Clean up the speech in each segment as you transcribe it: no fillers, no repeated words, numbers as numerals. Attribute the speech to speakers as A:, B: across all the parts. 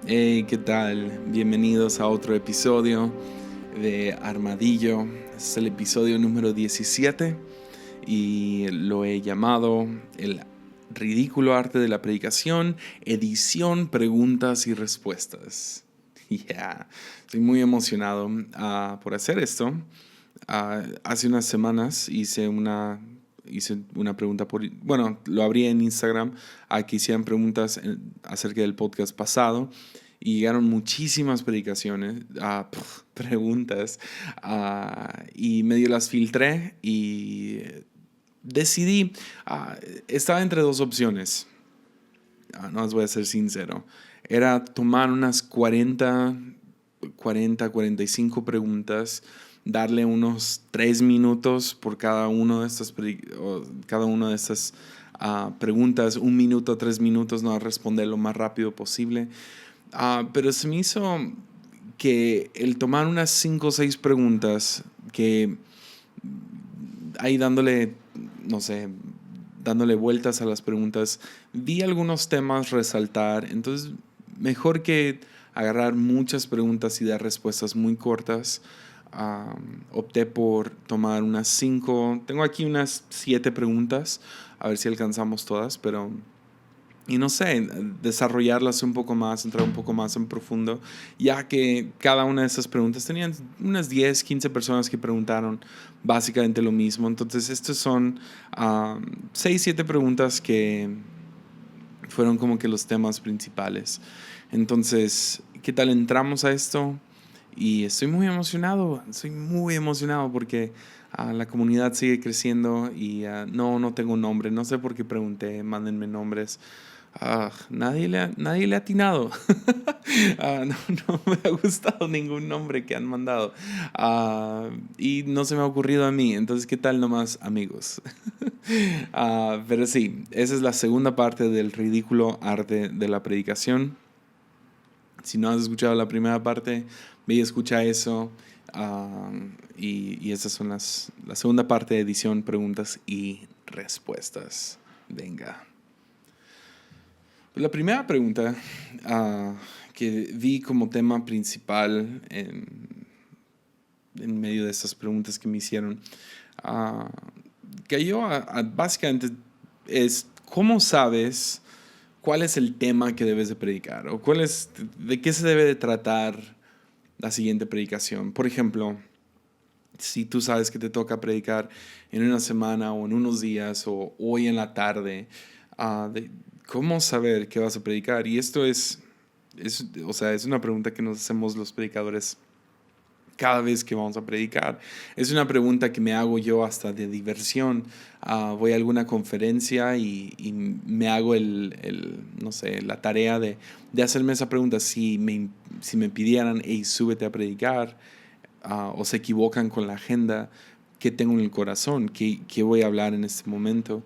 A: Hey, ¿qué tal? Bienvenidos a otro episodio de Armadillo. Es el episodio número 17 y lo he llamado El ridículo arte de la predicación, edición preguntas y respuestas. Estoy muy emocionado por hacer esto. Hace unas semanas hice una pregunta bueno, lo abrí en Instagram a que hicieran preguntas acerca del podcast pasado y llegaron muchísimas preguntas y medio las filtré y decidí, estaba entre dos opciones. No les voy a ser sincero. Era tomar unas 45 preguntas, darle unos 3 minutos por cada una de estas preguntas, 1 minuto, 3 minutos, no responder lo más rápido posible. Pero se me hizo que el tomar unas 5 o 6 preguntas, que ahí dándole, no sé, dándole vueltas a las preguntas, vi algunos temas resaltar. Entonces, mejor que agarrar muchas preguntas y dar respuestas muy cortas, opté por tomar unas 5. Tengo aquí unas 7 preguntas, a ver si alcanzamos todas, pero y no sé, desarrollarlas un poco más, entrar un poco más en profundo, ya que cada una de esas preguntas tenían unas 10, 15 personas que preguntaron básicamente lo mismo. Entonces, estos son 6, 7 preguntas que fueron como que los temas principales. Entonces, ¿qué tal entramos a esto? Y estoy muy emocionado porque la comunidad sigue creciendo y no tengo un nombre, no sé por qué pregunté, mándenme nombres. Nadie le ha atinado. No me ha gustado ningún nombre que han mandado. Y no se me ha ocurrido a mí. Entonces, ¿qué tal nomás, amigos? Pero sí, esa es la segunda parte del ridículo arte de la predicación. Si no has escuchado la primera parte, ve y escucha eso. Y esas son la segunda parte de edición, preguntas y respuestas. Venga. La primera pregunta que vi como tema principal en medio de estas preguntas que me hicieron, uh, cayó básicamente es: ¿cómo sabes cuál es el tema que debes de predicar? ¿O de qué se debe de tratar la siguiente predicación? Por ejemplo, si tú sabes que te toca predicar en una semana o en unos días o hoy en la tarde, ¿cómo saber qué vas a predicar? Y esto o sea, es una pregunta que nos hacemos los predicadores cada vez que vamos a predicar. Es una pregunta que me hago yo hasta de diversión. Voy a alguna conferencia y me hago no sé, la tarea de hacerme esa pregunta. Si me pidieran: hey, súbete a predicar, o se equivocan con la agenda, ¿qué tengo en el corazón? ¿Qué voy a hablar en este momento?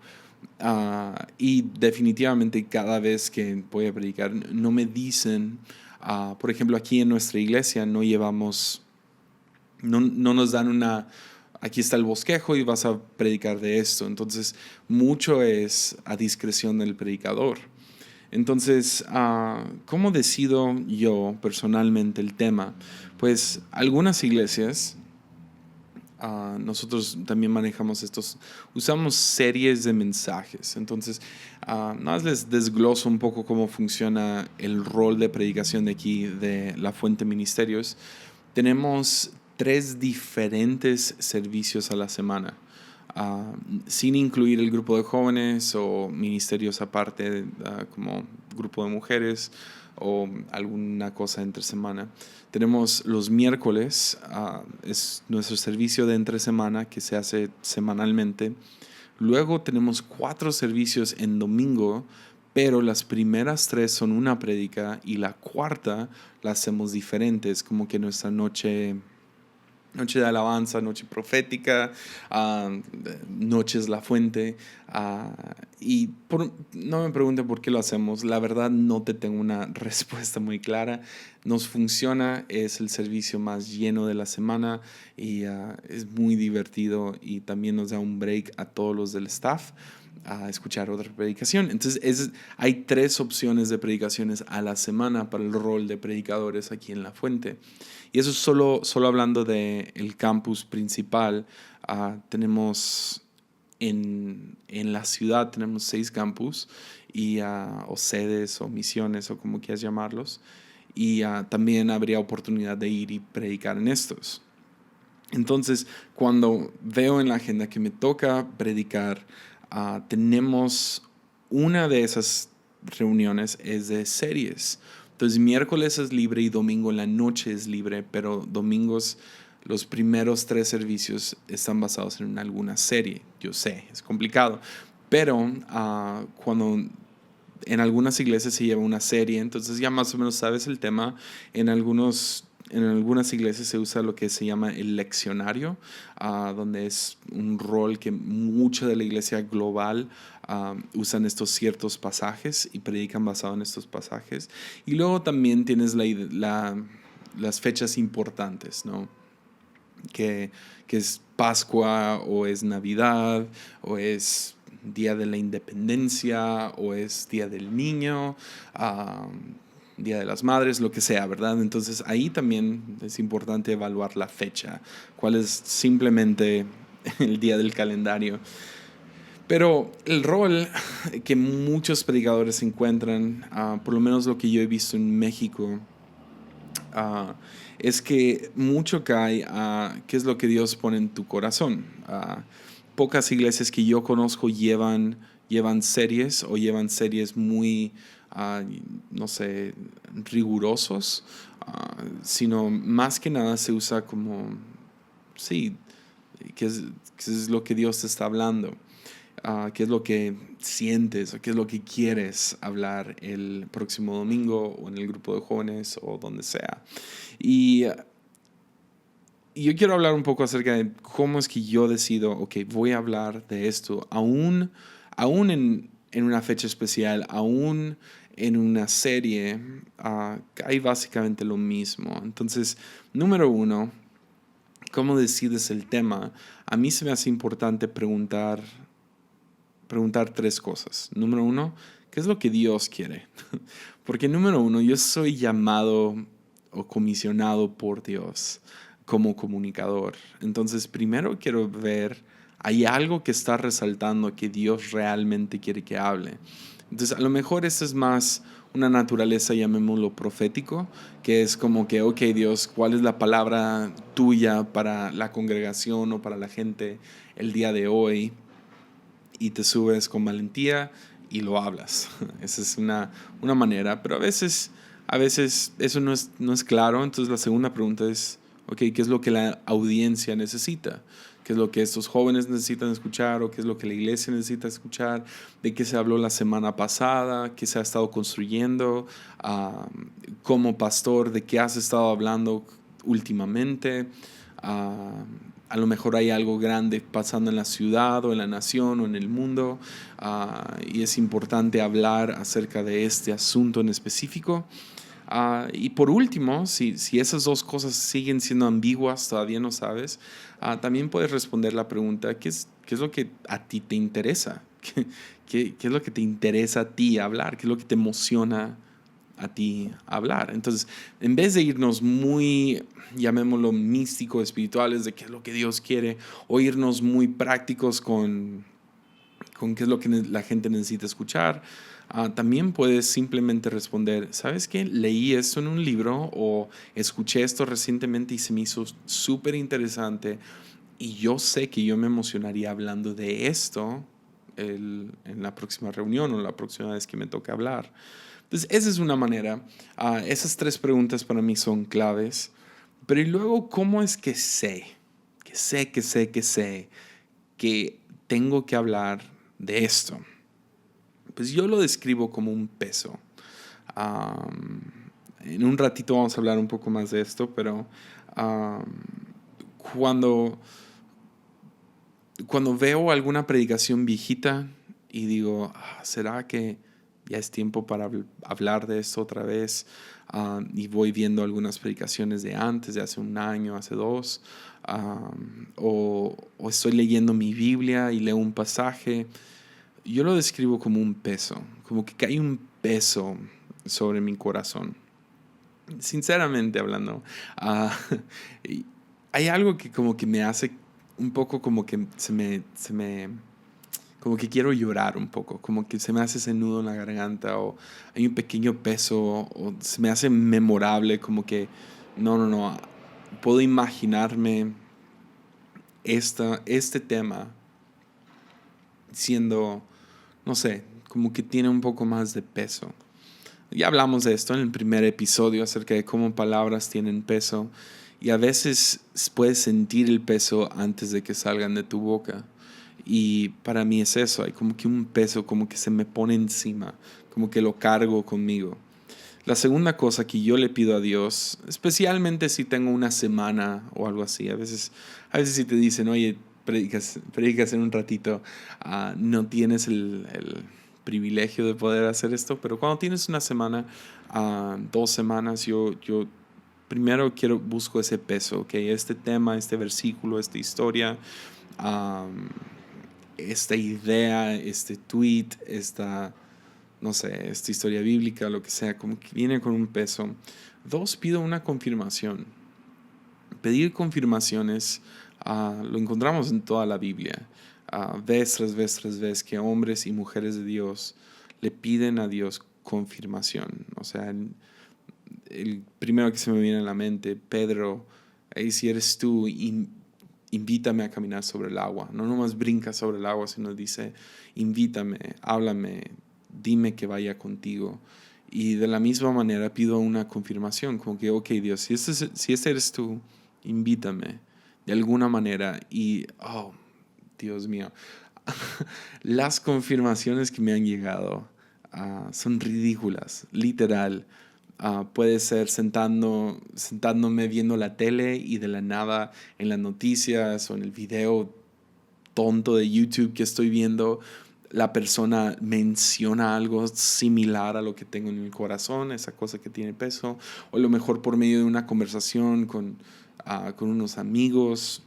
A: Y definitivamente cada vez que voy a predicar no me dicen, por ejemplo, aquí en nuestra iglesia no nos dan aquí está el bosquejo y vas a predicar de esto. Entonces, mucho es a discreción del predicador. Entonces, ¿cómo decido yo personalmente el tema? Pues algunas iglesias, nosotros también manejamos usamos series de mensajes. Entonces, nada más les desgloso un poco cómo funciona el rol de predicación de aquí, de La Fuente Ministerios. Tenemos 3 diferentes servicios a la semana, sin incluir el grupo de jóvenes o ministerios aparte, como grupo de mujeres o alguna cosa entre semana. Tenemos los miércoles, es nuestro servicio de entre semana que se hace semanalmente. Luego tenemos 4 servicios en domingo, pero las primeras 3 son una prédica y la cuarta la hacemos diferentes, como que nuestra noche de alabanza, noche profética, noche es la fuente. No me pregunten por qué lo hacemos. La verdad no te tengo una respuesta muy clara. Nos funciona, es el servicio más lleno de la semana y es muy divertido y también nos da un break a todos los del staff. a escuchar otra predicación. Entonces hay 3 opciones de predicaciones a la semana para el rol de predicadores aquí en La Fuente. Y eso es solo hablando del campus principal. Tenemos en la ciudad tenemos 6 campus o sedes o misiones o como quieras llamarlos. Y también habría oportunidad de ir y predicar en estos. Entonces, cuando veo en la agenda que me toca predicar, tenemos una de esas reuniones es de series. Entonces, miércoles es libre y domingo en la noche es libre, pero domingos los primeros 3 servicios están basados en alguna serie. Yo sé, es complicado, pero cuando en algunas iglesias se lleva una serie, entonces ya más o menos sabes el tema. En algunas iglesias se usa lo que se llama el leccionario, donde es un rol que mucha de la iglesia global usan estos ciertos pasajes y predican basado en estos pasajes. Y luego también tienes las fechas importantes, ¿no? Que es Pascua o es Navidad o es Día de la Independencia o es Día del Niño, Día de las Madres, lo que sea, ¿verdad? Entonces ahí también es importante evaluar la fecha, cuál es simplemente el día del calendario. Pero el rol que muchos predicadores encuentran, por lo menos lo que yo he visto en México, es que mucho cae a qué es lo que Dios pone en tu corazón. Pocas iglesias que yo conozco llevan series o llevan series muy, no sé, rigurosos, sino más que nada se usa como, sí, qué es lo que Dios te está hablando. Qué es lo que sientes o qué es lo que quieres hablar el próximo domingo o en el grupo de jóvenes o donde sea. Y yo quiero hablar un poco acerca de cómo es que yo decido, ok, voy a hablar de esto, aún en una fecha especial, aún en una serie, hay básicamente lo mismo. Entonces, número 1, ¿cómo decides el tema? A mí se me hace importante preguntar 3 cosas. Número 1, ¿qué es lo que Dios quiere? Porque número 1, yo soy llamado o comisionado por Dios como comunicador. Entonces, primero quiero ver, ¿hay algo que está resaltando que Dios realmente quiere que hable? Entonces, a lo mejor esto es más una naturaleza, llamémoslo profético, que es como que, ok, Dios, ¿cuál es la palabra tuya para la congregación o para la gente el día de hoy? Y te subes con valentía y lo hablas. Esa es una manera, pero a veces eso no es claro. Entonces la segunda pregunta es, ok, ¿qué es lo que la audiencia necesita? ¿Qué es lo que estos jóvenes necesitan escuchar o qué es lo que la iglesia necesita escuchar? ¿De qué se habló la semana pasada? ¿Qué se ha estado construyendo? Como pastor, ¿de qué has estado hablando últimamente? A lo mejor hay algo grande pasando en la ciudad o en la nación o en el mundo, y es importante hablar acerca de este asunto en específico. Y por último, si esas 2 cosas siguen siendo ambiguas, todavía no sabes, también puedes responder la pregunta, ¿qué es lo que a ti te interesa? ¿Qué es lo que te interesa a ti hablar? ¿Qué es lo que te emociona a ti hablar? Entonces, en vez de irnos muy, llamémoslo místico, espirituales, de qué es lo que Dios quiere, o irnos muy prácticos con qué es lo que la gente necesita escuchar, también puedes simplemente responder, ¿sabes qué? Leí esto en un libro o escuché esto recientemente y se me hizo súper interesante y yo sé que yo me emocionaría hablando de esto en la próxima reunión o la próxima vez que me toque hablar. Entonces, esa es una manera. Esas 3 preguntas para mí son claves. Pero y luego, ¿cómo es que sé que tengo que hablar de esto? Pues yo lo describo como un peso. En un ratito vamos a hablar un poco más de esto, pero cuando veo alguna predicación viejita y digo, ¿será que ya es tiempo para hablar de esto otra vez? Y voy viendo algunas predicaciones de antes, de hace 1 año, hace 2, o estoy leyendo mi Biblia y leo un pasaje. yo lo describo como un peso, como que cae un peso sobre mi corazón. Sinceramente hablando, ah, y hay algo que como que me hace un poco como que como que quiero llorar un poco, como que se me hace ese nudo en la garganta o hay un pequeño peso o se me hace memorable, como que no, puedo imaginarme este tema siendo, no sé, como que tiene un poco más de peso. Ya hablamos de esto en el primer episodio acerca de cómo palabras tienen peso y a veces puedes sentir el peso antes de que salgan de tu boca. Y para mí es eso, hay como que un peso, como que se me pone encima, como que lo cargo conmigo. La segunda cosa que yo le pido a Dios, especialmente si tengo una semana o algo así, a veces si te dicen, oye, predicas en un ratito, no tienes el privilegio de poder hacer esto, pero cuando tienes una semana, 2 semanas, yo primero busco ese peso, ¿okay? Este tema, este versículo, esta historia, esta idea, este tweet, no sé, esta historia bíblica, lo que sea, como que viene con un peso. 2, pido una confirmación. Pedir confirmaciones lo encontramos en toda la Biblia. Vez tras vez tras vez que hombres y mujeres de Dios le piden a Dios confirmación. O sea, el primero que se me viene a la mente, Pedro, hey, si eres tú, invítame a caminar sobre el agua. No nomás brinca sobre el agua, sino dice, invítame, háblame, dime que vaya contigo. Y de la misma manera pido una confirmación, como que, ok, Dios, si este eres tú, invítame de alguna manera. Y, oh, Dios mío, las confirmaciones que me han llegado son ridículas, literal. Puede ser sentándome viendo la tele y de la nada en las noticias o en el video tonto de YouTube que estoy viendo, la persona menciona algo similar a lo que tengo en mi corazón, esa cosa que tiene peso, o a lo mejor por medio de una conversación con unos amigos,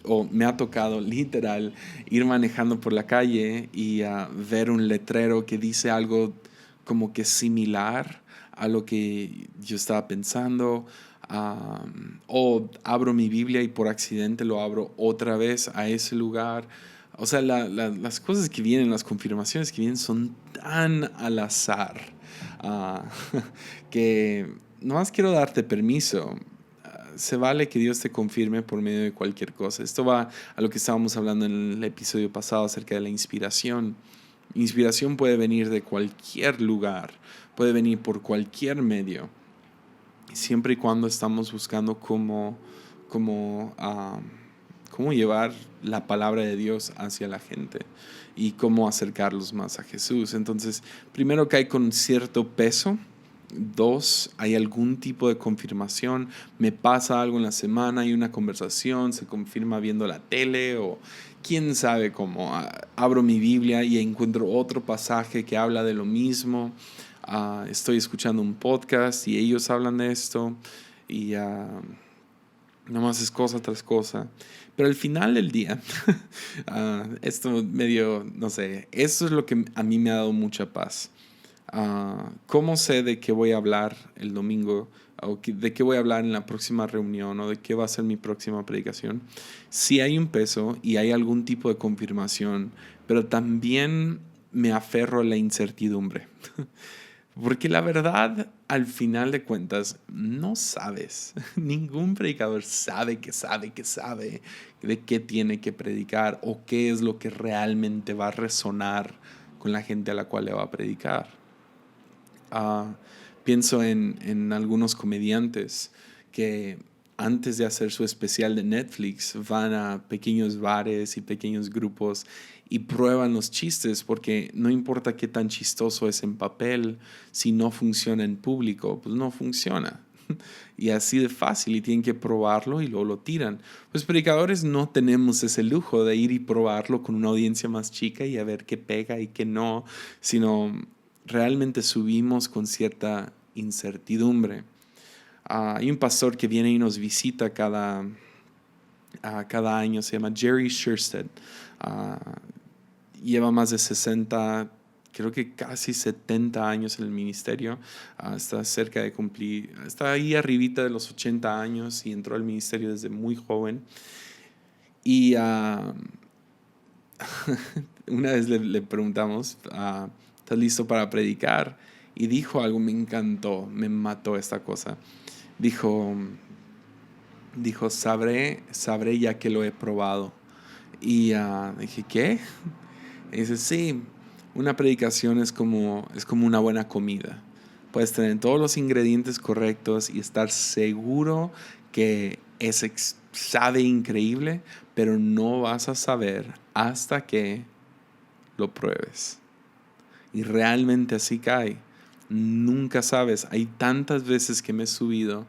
A: o me ha tocado literal ir manejando por la calle y ver un letrero que dice algo como que similar a lo que yo estaba pensando. O abro mi Biblia y por accidente lo abro otra vez a ese lugar. O sea, las cosas que vienen, las confirmaciones que vienen son tan al azar ah, que nomás quiero darte permiso. Se vale que Dios te confirme por medio de cualquier cosa. Esto va a lo que estábamos hablando en el episodio pasado acerca de la inspiración. Inspiración puede venir de cualquier lugar, puede venir por cualquier medio, siempre y cuando estamos buscando cómo llevar la palabra de Dios hacia la gente y cómo acercarlos más a Jesús. Entonces, primero cae con cierto peso. 2, hay algún tipo de confirmación. Me pasa algo en la semana, hay una conversación, se confirma viendo la tele o quién sabe cómo. Abro mi Biblia y encuentro otro pasaje que habla de lo mismo. Estoy escuchando un podcast y ellos hablan de esto y nomás es cosa tras cosa. Pero al final del día, esto medio, no sé, eso es lo que a mí me ha dado mucha paz. ¿Cómo sé de qué voy a hablar el domingo? ¿O de qué voy a hablar en la próxima reunión? ¿O de qué va a ser mi próxima predicación? Si hay un peso y hay algún tipo de confirmación, pero también me aferro a la incertidumbre. Porque la verdad, al final de cuentas, no sabes. Ningún predicador sabe de qué tiene que predicar o qué es lo que realmente va a resonar con la gente a la cual le va a predicar. Pienso en algunos comediantes que antes de hacer su especial de Netflix van a pequeños bares y pequeños grupos y prueban los chistes porque no importa qué tan chistoso es en papel, si no funciona en público, pues no funciona. Y así de fácil y tienen que probarlo y luego lo tiran. Pues predicadores no tenemos ese lujo de ir y probarlo con una audiencia más chica y a ver qué pega y qué no, sino realmente subimos con cierta incertidumbre. Hay un pastor que viene y nos visita cada año, se llama Jerry Sherstead. lleva más de 60, creo que casi 70 años en el ministerio. Está cerca de cumplir, está ahí arribita de los 80 años y entró al ministerio desde muy joven. Y una vez le preguntamos, ¿estás listo para predicar? Y dijo algo, me encantó, me mató esta cosa. Dijo, sabré ya que lo he probado. Y dije, ¿qué? Y dice, sí, una predicación es como una buena comida. Puedes tener todos los ingredientes correctos y estar seguro que sabe increíble, pero no vas a saber hasta que lo pruebes. Y realmente así cae. Nunca sabes. Hay tantas veces que me he subido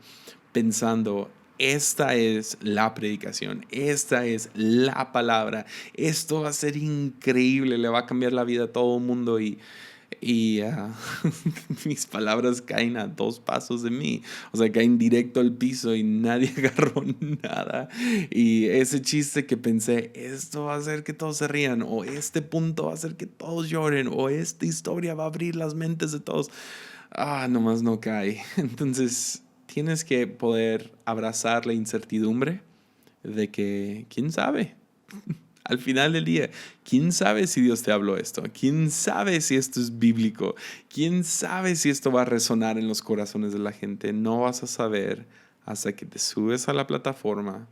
A: pensando, esta es la predicación, esta es la palabra, esto va a ser increíble, le va a cambiar la vida a todo el mundo y mis palabras caen a 2 pasos de mí, o sea, caen directo al piso y nadie agarró nada. Y ese chiste que pensé, esto va a hacer que todos se rían, o este punto va a hacer que todos lloren, o esta historia va a abrir las mentes de todos, nomás no cae. Entonces tienes que poder abrazar la incertidumbre de que, ¿quién sabe? Al final del día, ¿quién sabe si Dios te habló esto? ¿Quién sabe si esto es bíblico? ¿Quién sabe si esto va a resonar en los corazones de la gente? No vas a saber hasta que te subes a la plataforma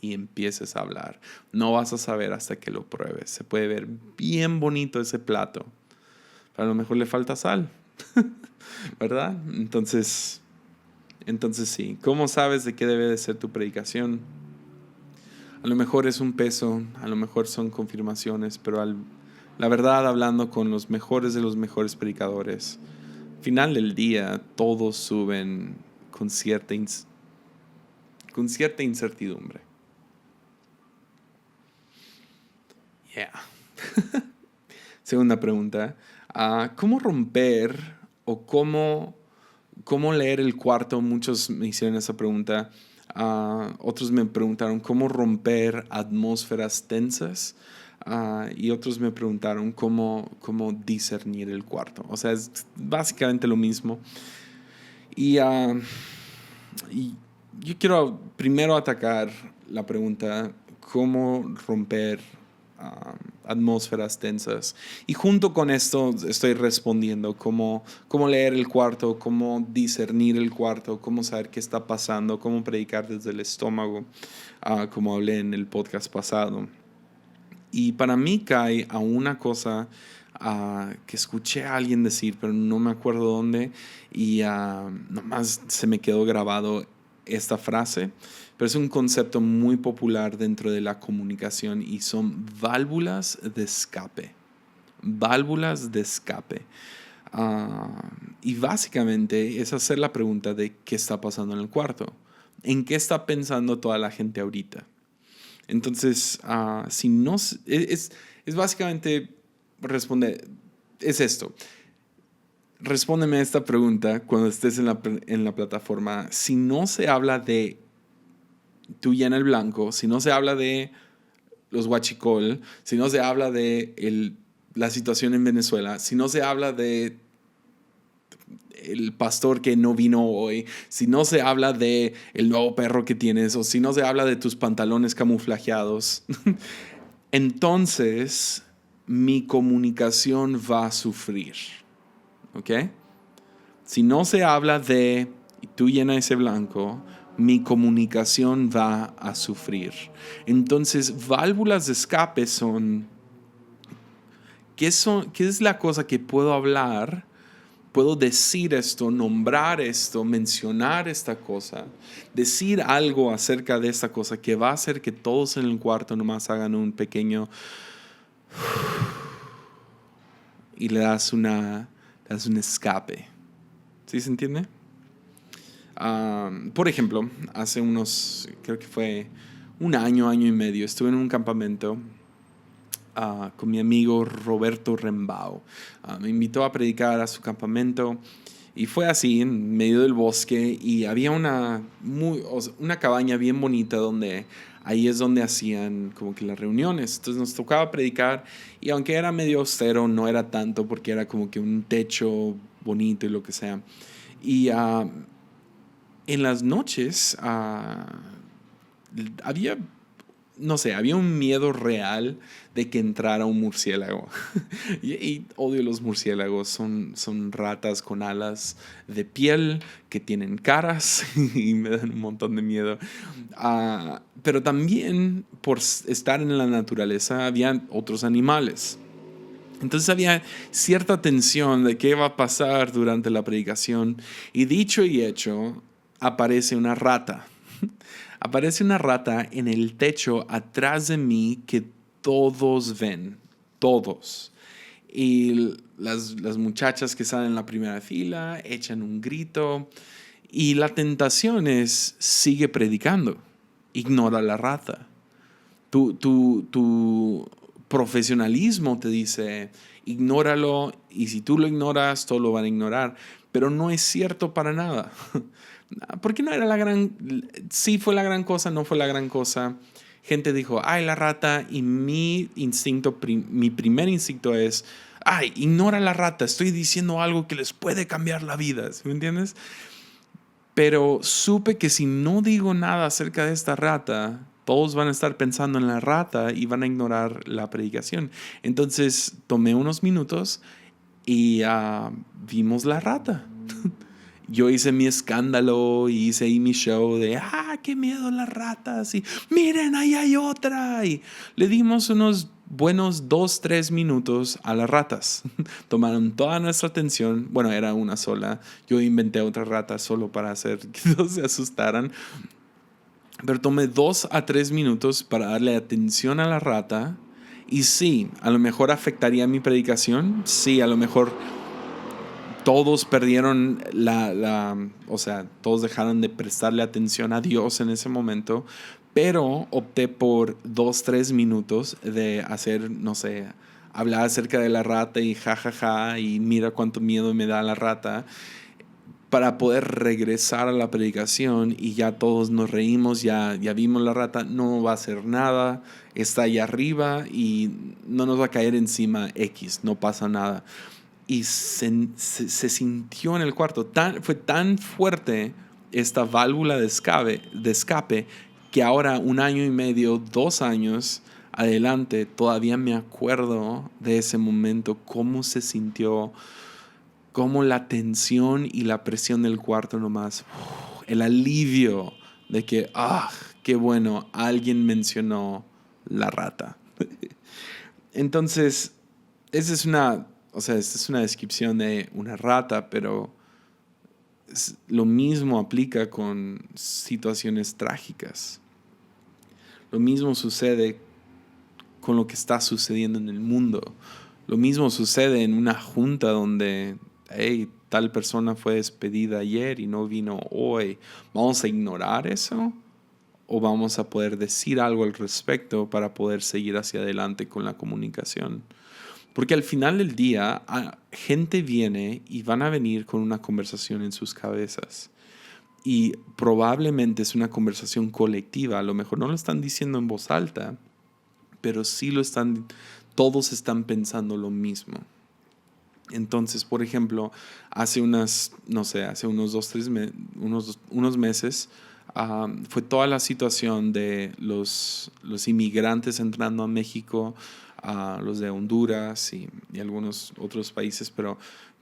A: y empieces a hablar. No vas a saber hasta que lo pruebes. Se puede ver bien bonito ese plato, pero a lo mejor le falta sal, ¿verdad? Entonces sí, ¿cómo sabes de qué debe de ser tu predicación? A lo mejor es un peso, a lo mejor son confirmaciones, pero la verdad, hablando con los mejores de los mejores predicadores, al final del día todos suben con cierta incertidumbre. Yeah. Segunda pregunta, ¿cómo romper o cómo leer el cuarto? Muchos me hicieron esa pregunta. Otros me preguntaron cómo romper atmósferas tensas. Y otros me preguntaron cómo discernir el cuarto. O sea, es básicamente lo mismo. Y yo quiero primero atacar la pregunta, ¿cómo romper atmósferas tensas? Y junto con esto estoy respondiendo cómo leer el cuarto, cómo discernir el cuarto, cómo saber qué está pasando, cómo predicar desde el estómago, como hablé en el podcast pasado. Y para mí cae a una cosa que escuché a alguien decir, pero no me acuerdo dónde, y nomás se me quedó grabado esta frase, pero es un concepto muy popular dentro de la comunicación y son válvulas de escape. Válvulas de escape. Y básicamente es hacer la pregunta de qué está pasando en el cuarto. ¿En qué está pensando toda la gente ahorita? Entonces, si no es básicamente responder, es esto. Respóndeme a esta pregunta cuando estés en la plataforma. Si no se habla de tú llena el blanco, si no se habla de los huachicol, si no se habla de la situación en Venezuela, si no se habla de el pastor que no vino hoy, si no se habla de el nuevo perro que tienes, o si no se habla de tus pantalones camuflajeados, entonces mi comunicación va a sufrir. ¿Ok? Si no se habla de tú llena ese blanco, mi comunicación va a sufrir. Entonces, válvulas de escape son, ¿qué es la cosa que puedo hablar? Puedo decir esto, nombrar esto, mencionar esta cosa, decir algo acerca de esta cosa que va a hacer que todos en el cuarto nomás hagan un pequeño y le das un escape. ¿Sí se entiende? Por ejemplo, hace creo que fue un año y medio, estuve en un campamento con mi amigo Roberto Rembao. Me invitó a predicar a su campamento y fue así, en medio del bosque, y había una cabaña bien bonita donde ahí es donde hacían como que las reuniones. Entonces nos tocaba predicar y aunque era medio austero, no era tanto porque era como que un techo bonito y lo que sea. Y en las noches había, no sé, había un miedo real de que entrara un murciélago. y odio los murciélagos, son ratas con alas de piel que tienen caras y me dan un montón de miedo. Pero también por estar en la naturaleza había otros animales. Entonces había cierta tensión de qué va a pasar durante la predicación y dicho y hecho, aparece una rata. Aparece una rata en el techo atrás de mí que todos ven, todos. Y las muchachas que están en la primera fila echan un grito y la tentación es sigue predicando, ignora la rata. Tu profesionalismo te dice, ignóralo, y si tú lo ignoras, todos lo van a ignorar. Pero no es cierto para nada. Porque no era la gran... Sí fue la gran cosa, no fue la gran cosa. Gente dijo, ay, la rata, y mi instinto, mi primer instinto es, ay, ignora la rata, estoy diciendo algo que les puede cambiar la vida, ¿sí me entiendes? Pero supe que si no digo nada acerca de esta rata, todos van a estar pensando en la rata y van a ignorar la predicación. Entonces tomé unos minutos y vimos la rata. Yo hice mi escándalo y hice ahí mi show de, qué miedo las ratas, y miren, ahí hay otra. Y le dimos unos buenos 2, 3 minutos a las ratas. Tomaron toda nuestra atención. Bueno, era una sola. Yo inventé otra rata solo para hacer que no se asustaran. Pero tomé 2 a 3 minutos para darle atención a la rata. Y sí, a lo mejor afectaría mi predicación. Sí, a lo mejor todos perdieron o sea, todos dejaron de prestarle atención a Dios en ese momento, pero opté por 2, 3 minutos de hacer, no sé, hablar acerca de la rata y jajaja y mira cuánto miedo me da la rata, para poder regresar a la predicación y ya todos nos reímos, ya vimos la rata, no va a hacer nada, está ahí arriba y no nos va a caer encima X, no pasa nada. Y se sintió en el cuarto. Fue tan fuerte esta válvula de escape que ahora 1 año y medio, 2 años adelante, todavía me acuerdo de ese momento, cómo se sintió, cómo la tensión y la presión del cuarto nomás, el alivio de que, qué bueno, alguien mencionó la rata. Entonces, esa es esta es una descripción de una rata, pero lo mismo aplica con situaciones trágicas. Lo mismo sucede con lo que está sucediendo en el mundo. Lo mismo sucede en una junta donde, hey, tal persona fue despedida ayer y no vino hoy. ¿Vamos a ignorar eso? ¿O vamos a poder decir algo al respecto para poder seguir hacia adelante con la comunicación? Porque al final del día, gente viene y van a venir con una conversación en sus cabezas. Y probablemente es una conversación colectiva. A lo mejor no lo están diciendo en voz alta, pero sí todos están pensando lo mismo. Entonces, por ejemplo, hace unos 2, 3 meses, fue toda la situación de los inmigrantes entrando a México, los de Honduras y algunos otros países, pero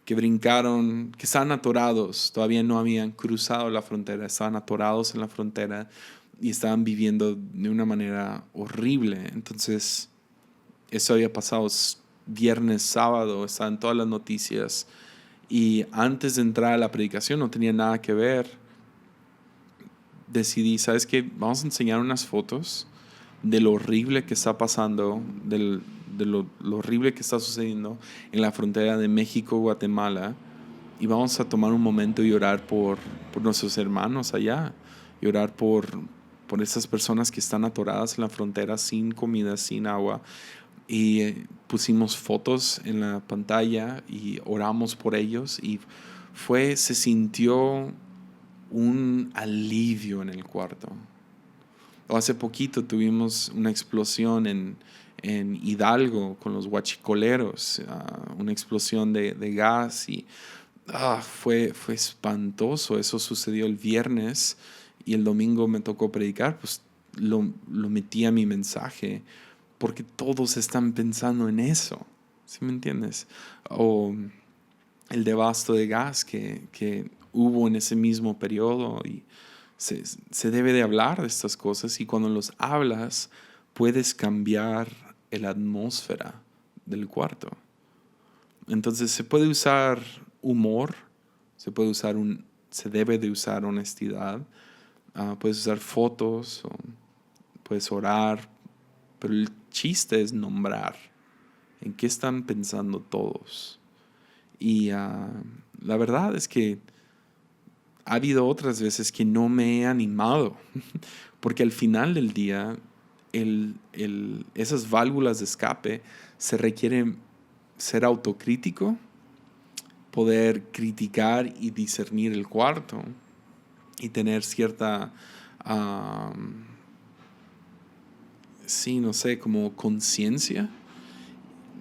A: que brincaron, que estaban atorados, todavía no habían cruzado la frontera, estaban atorados en la frontera y estaban viviendo de una manera horrible. Entonces, eso había pasado viernes, sábado, estaban todas las noticias. Y antes de entrar a la predicación, no tenía nada que ver. Decidí, ¿sabes qué? Vamos a enseñar unas fotos de lo horrible que está pasando, de lo horrible que está sucediendo en la frontera de México-Guatemala. Y vamos a tomar un momento y orar por nuestros hermanos allá. Y orar por esas personas que están atoradas en la frontera sin comida, sin agua. Y pusimos fotos en la pantalla y oramos por ellos. Y se sintió un alivio en el cuarto. O hace poquito tuvimos una explosión en Hidalgo con los huachicoleros, una explosión de gas y fue espantoso. Eso sucedió el viernes y el domingo me tocó predicar, pues lo metí a mi mensaje porque todos están pensando en eso, ¿sí me entiendes? O el devasto de gas que hubo en ese mismo periodo y se debe de hablar de estas cosas y cuando los hablas puedes cambiar la atmósfera del cuarto. Entonces se puede usar humor, se debe de usar honestidad, puedes usar fotos, o puedes orar, pero el chiste es nombrar en qué están pensando todos. Y la verdad es que ha habido otras veces que no me he animado, porque al final del día esas válvulas de escape se requieren ser autocrítico, poder criticar y discernir el cuarto y tener cierta, como conciencia,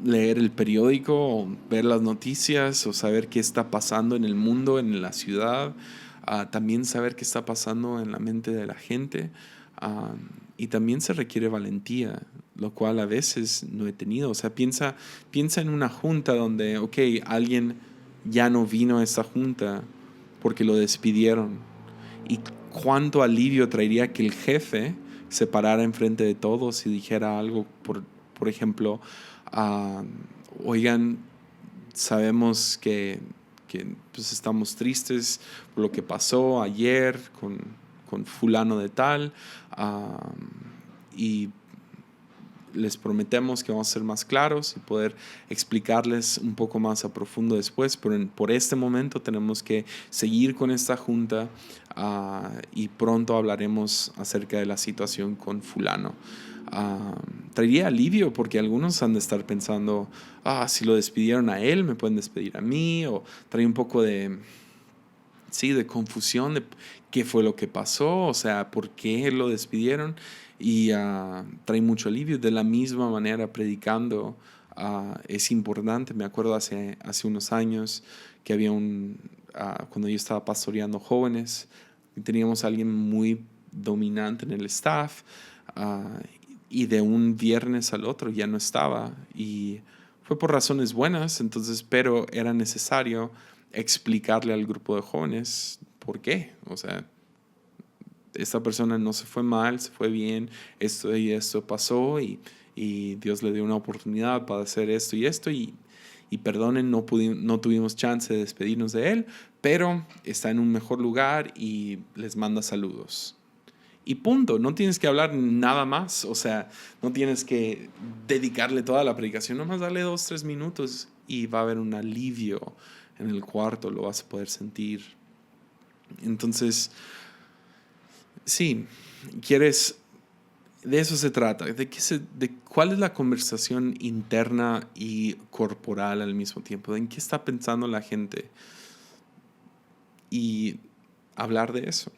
A: leer el periódico, o ver las noticias o saber qué está pasando en el mundo, en la ciudad, también saber qué está pasando en la mente de la gente. Y también se requiere valentía, lo cual a veces no he tenido. O sea, piensa en una junta donde, alguien ya no vino a esa junta porque lo despidieron. Y cuánto alivio traería que el jefe se parara enfrente de todos y dijera algo, por ejemplo, oigan, sabemos que pues estamos tristes por lo que pasó ayer con fulano de tal, y les prometemos que vamos a ser más claros y poder explicarles un poco más a profundo después, pero por este momento tenemos que seguir con esta junta, y pronto hablaremos acerca de la situación con fulano. Traería alivio porque algunos han de estar pensando, si lo despidieron a él, me pueden despedir a mí, o trae un poco de confusión de qué fue lo que pasó, o sea, por qué lo despidieron, y trae mucho alivio. De la misma manera, predicando es importante. Me acuerdo hace unos años que había cuando yo estaba pastoreando jóvenes, teníamos a alguien muy dominante en el staff, y de un viernes al otro ya no estaba, y fue por razones buenas, entonces, pero era necesario explicarle al grupo de jóvenes por qué. O sea, esta persona no se fue mal, se fue bien, esto y esto pasó, y Dios le dio una oportunidad para hacer esto y esto, y perdonen, no tuvimos chance de despedirnos de él, pero está en un mejor lugar y les manda saludos. Y punto, no tienes que hablar nada más, o sea, no tienes que dedicarle toda la predicación, nomás darle 2-3 minutos y va a haber un alivio en el cuarto, lo vas a poder sentir. Entonces, sí, de eso se trata, de cuál es la conversación interna y corporal al mismo tiempo, en qué está pensando la gente, y hablar de eso.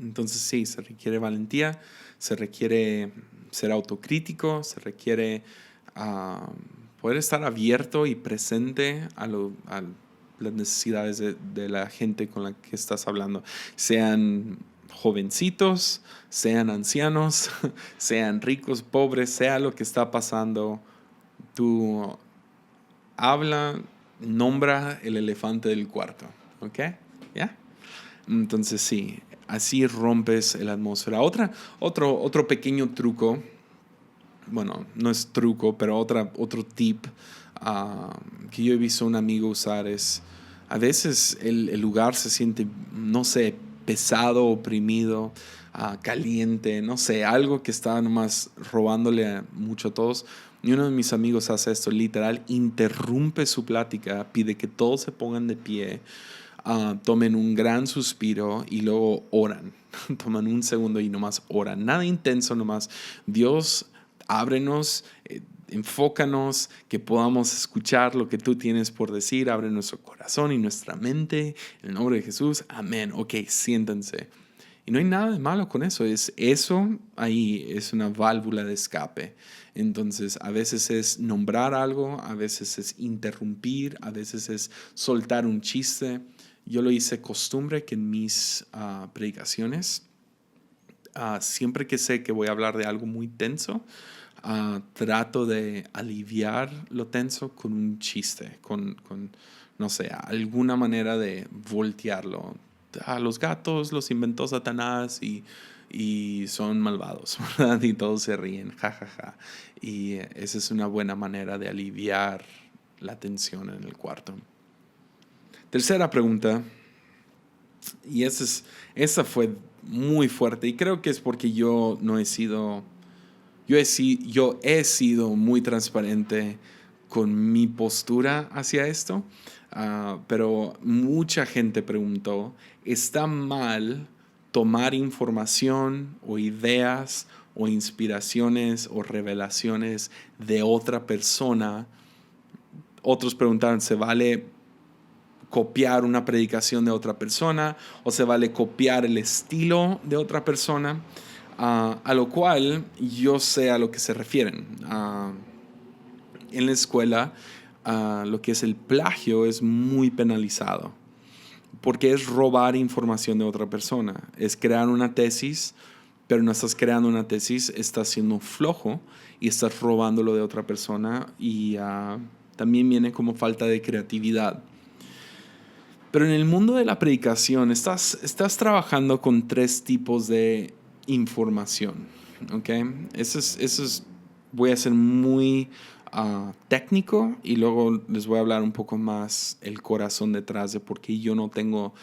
A: Entonces sí, se requiere valentía, se requiere ser autocrítico, se requiere poder estar abierto y presente a las necesidades de la gente con la que estás hablando, sean jovencitos, sean ancianos, sean ricos, pobres, sea lo que está pasando. Tú habla, nombra el elefante del cuarto, ¿ok? ¿Ya? Entonces sí, así rompes la atmósfera. Otro pequeño truco, bueno, no es truco, pero otro tip que yo he visto a un amigo usar es, a veces el lugar se siente, no sé, pesado, oprimido, caliente, no sé, algo que está nomás robándole mucho a todos. Y uno de mis amigos hace esto, literal, interrumpe su plática, pide que todos se pongan de pie, tomen un gran suspiro y luego oran. Toman un segundo y nomás oran. Nada intenso, nomás. Dios, ábrenos, enfócanos, que podamos escuchar lo que tú tienes por decir. Abre nuestro corazón y nuestra mente. En el nombre de Jesús, amén. Ok, siéntense. Y no hay nada de malo con eso. Eso ahí es una válvula de escape. Entonces, a veces es nombrar algo, a veces es interrumpir, a veces es soltar un chiste. Yo lo hice costumbre que en mis predicaciones, siempre que sé que voy a hablar de algo muy tenso, trato de aliviar lo tenso con un chiste, no sé, alguna manera de voltearlo. Los gatos los inventó Satanás y son malvados, ¿verdad? Y todos se ríen, jajaja. Ja, ja. Y esa es una buena manera de aliviar la tensión en el cuarto. Tercera pregunta, y esa fue muy fuerte, y creo que es porque yo no he sido, yo he sido muy transparente con mi postura hacia esto, pero mucha gente preguntó, ¿está mal tomar información o ideas o inspiraciones o revelaciones de otra persona? Otros preguntaron, ¿se vale copiar una predicación de otra persona o se vale copiar el estilo de otra persona? A lo cual yo sé a lo que se refieren. En la escuela, lo que es el plagio es muy penalizado porque es robar información de otra persona. Es crear una tesis, pero no estás creando una tesis, estás siendo flojo y estás robándolo de otra persona y también viene como falta de creatividad. Pero en el mundo de la predicación estás trabajando con 3 tipos de información. ¿Ok? Voy a ser muy técnico y luego les voy a hablar un poco más el corazón detrás de por qué yo no tengo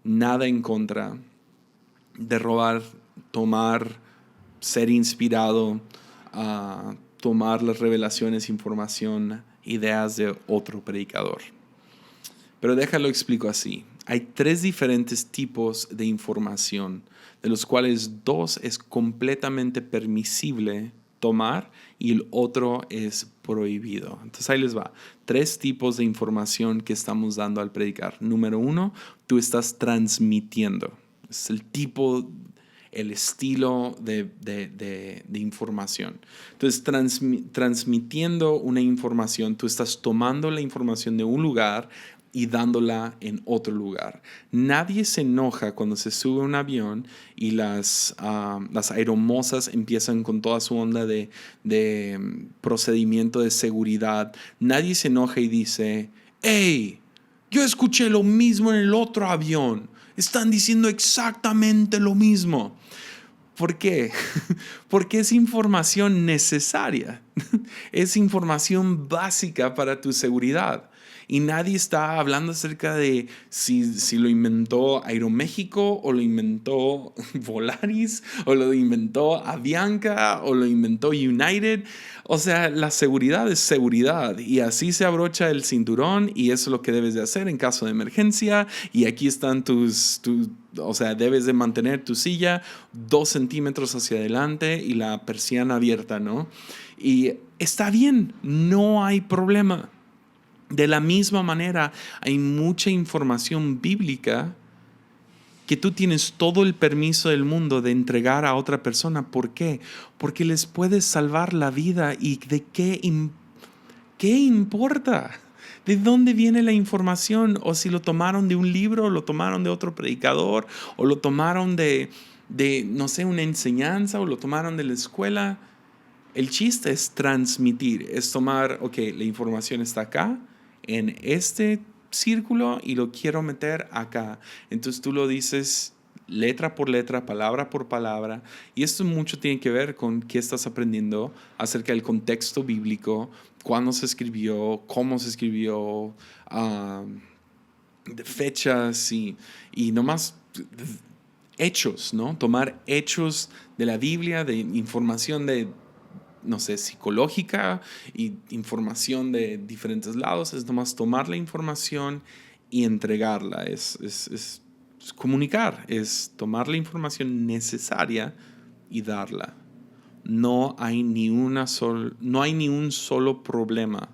A: nada en contra de robar, tomar, ser inspirado, tomar las revelaciones, información, ideas de otro predicador. Pero déjalo explico así. Hay 3 diferentes tipos de información, de los cuales 2 es completamente permisible tomar y el otro es prohibido. Entonces ahí les va. 3 tipos de información que estamos dando al predicar. Número 1, tú estás transmitiendo. Es el tipo, el estilo de información. Entonces, transmitiendo una información, tú estás tomando la información de un lugar y dándola en otro lugar. Nadie se enoja cuando se sube a un avión y las aeromosas empiezan con toda su onda de procedimiento de seguridad. Nadie se enoja y dice, hey, yo escuché lo mismo en el otro avión. Están diciendo exactamente lo mismo. ¿Por qué? Porque es información necesaria. Es información básica para tu seguridad. Y nadie está hablando acerca de si lo inventó Aeroméxico o lo inventó Volaris o lo inventó Avianca o lo inventó United. O sea, la seguridad es seguridad y así se abrocha el cinturón y eso es lo que debes de hacer en caso de emergencia. Y aquí están o sea, debes de mantener tu silla 2 centímetros hacia adelante y la persiana abierta, ¿no? Y está bien, no hay problema. De la misma manera, hay mucha información bíblica que tú tienes todo el permiso del mundo de entregar a otra persona. ¿Por qué? Porque les puedes salvar la vida. ¿Y de qué importa? ¿De dónde viene la información? O si lo tomaron de un libro, o lo tomaron de otro predicador, o lo tomaron de no sé, una enseñanza, o lo tomaron de la escuela. El chiste es transmitir, es tomar, ok, la información está acá, en este círculo, y lo quiero meter acá. Entonces tú lo dices letra por letra, palabra por palabra, y esto mucho tiene que ver con qué estás aprendiendo acerca del contexto bíblico, cuándo se escribió, cómo se escribió, de fechas y nomás hechos, ¿no? Tomar hechos de la Biblia, de información de, no sé, psicológica y información de diferentes lados. Es nomás tomar la información y entregarla. Es comunicar, es tomar la información necesaria y darla. No hay ni un solo problema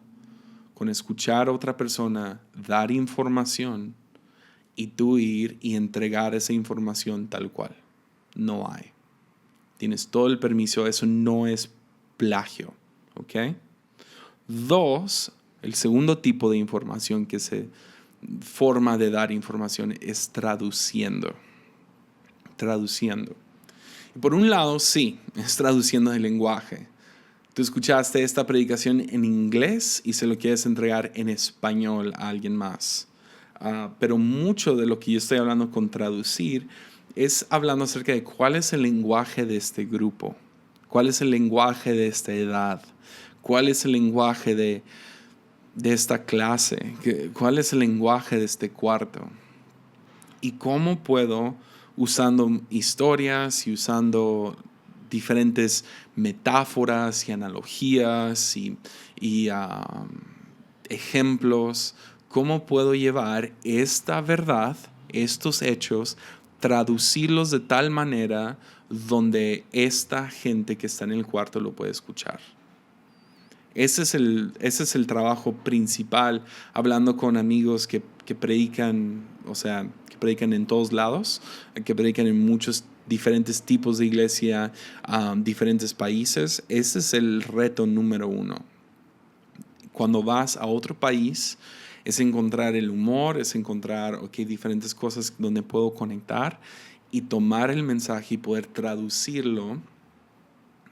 A: con escuchar a otra persona, dar información y tú ir y entregar esa información tal cual. no hay. Tienes todo el permiso, eso no es plagio. ¿Ok? 2, el segundo tipo de información que se forma de dar información es traduciendo. Traduciendo. Y por un lado, sí, es traduciendo el lenguaje. Tú escuchaste esta predicación en inglés y se lo quieres entregar en español a alguien más. Pero mucho de lo que yo estoy hablando con traducir es hablando acerca de cuál es el lenguaje de este grupo, cuál es el lenguaje de esta edad, cuál es el lenguaje de esta clase, cuál es el lenguaje de este cuarto y cómo puedo, usando historias y usando diferentes metáforas y analogías y ejemplos, cómo puedo llevar esta verdad, estos hechos, traducirlos de tal manera donde esta gente que está en el cuarto lo puede escuchar. Ese es el trabajo principal, hablando con amigos que predican, o sea, que predican en todos lados, que predican en muchos diferentes tipos de iglesia, diferentes países. Ese es el reto número 1. Cuando vas a otro país, es encontrar el humor, es encontrar diferentes cosas donde puedo conectar y tomar el mensaje y poder traducirlo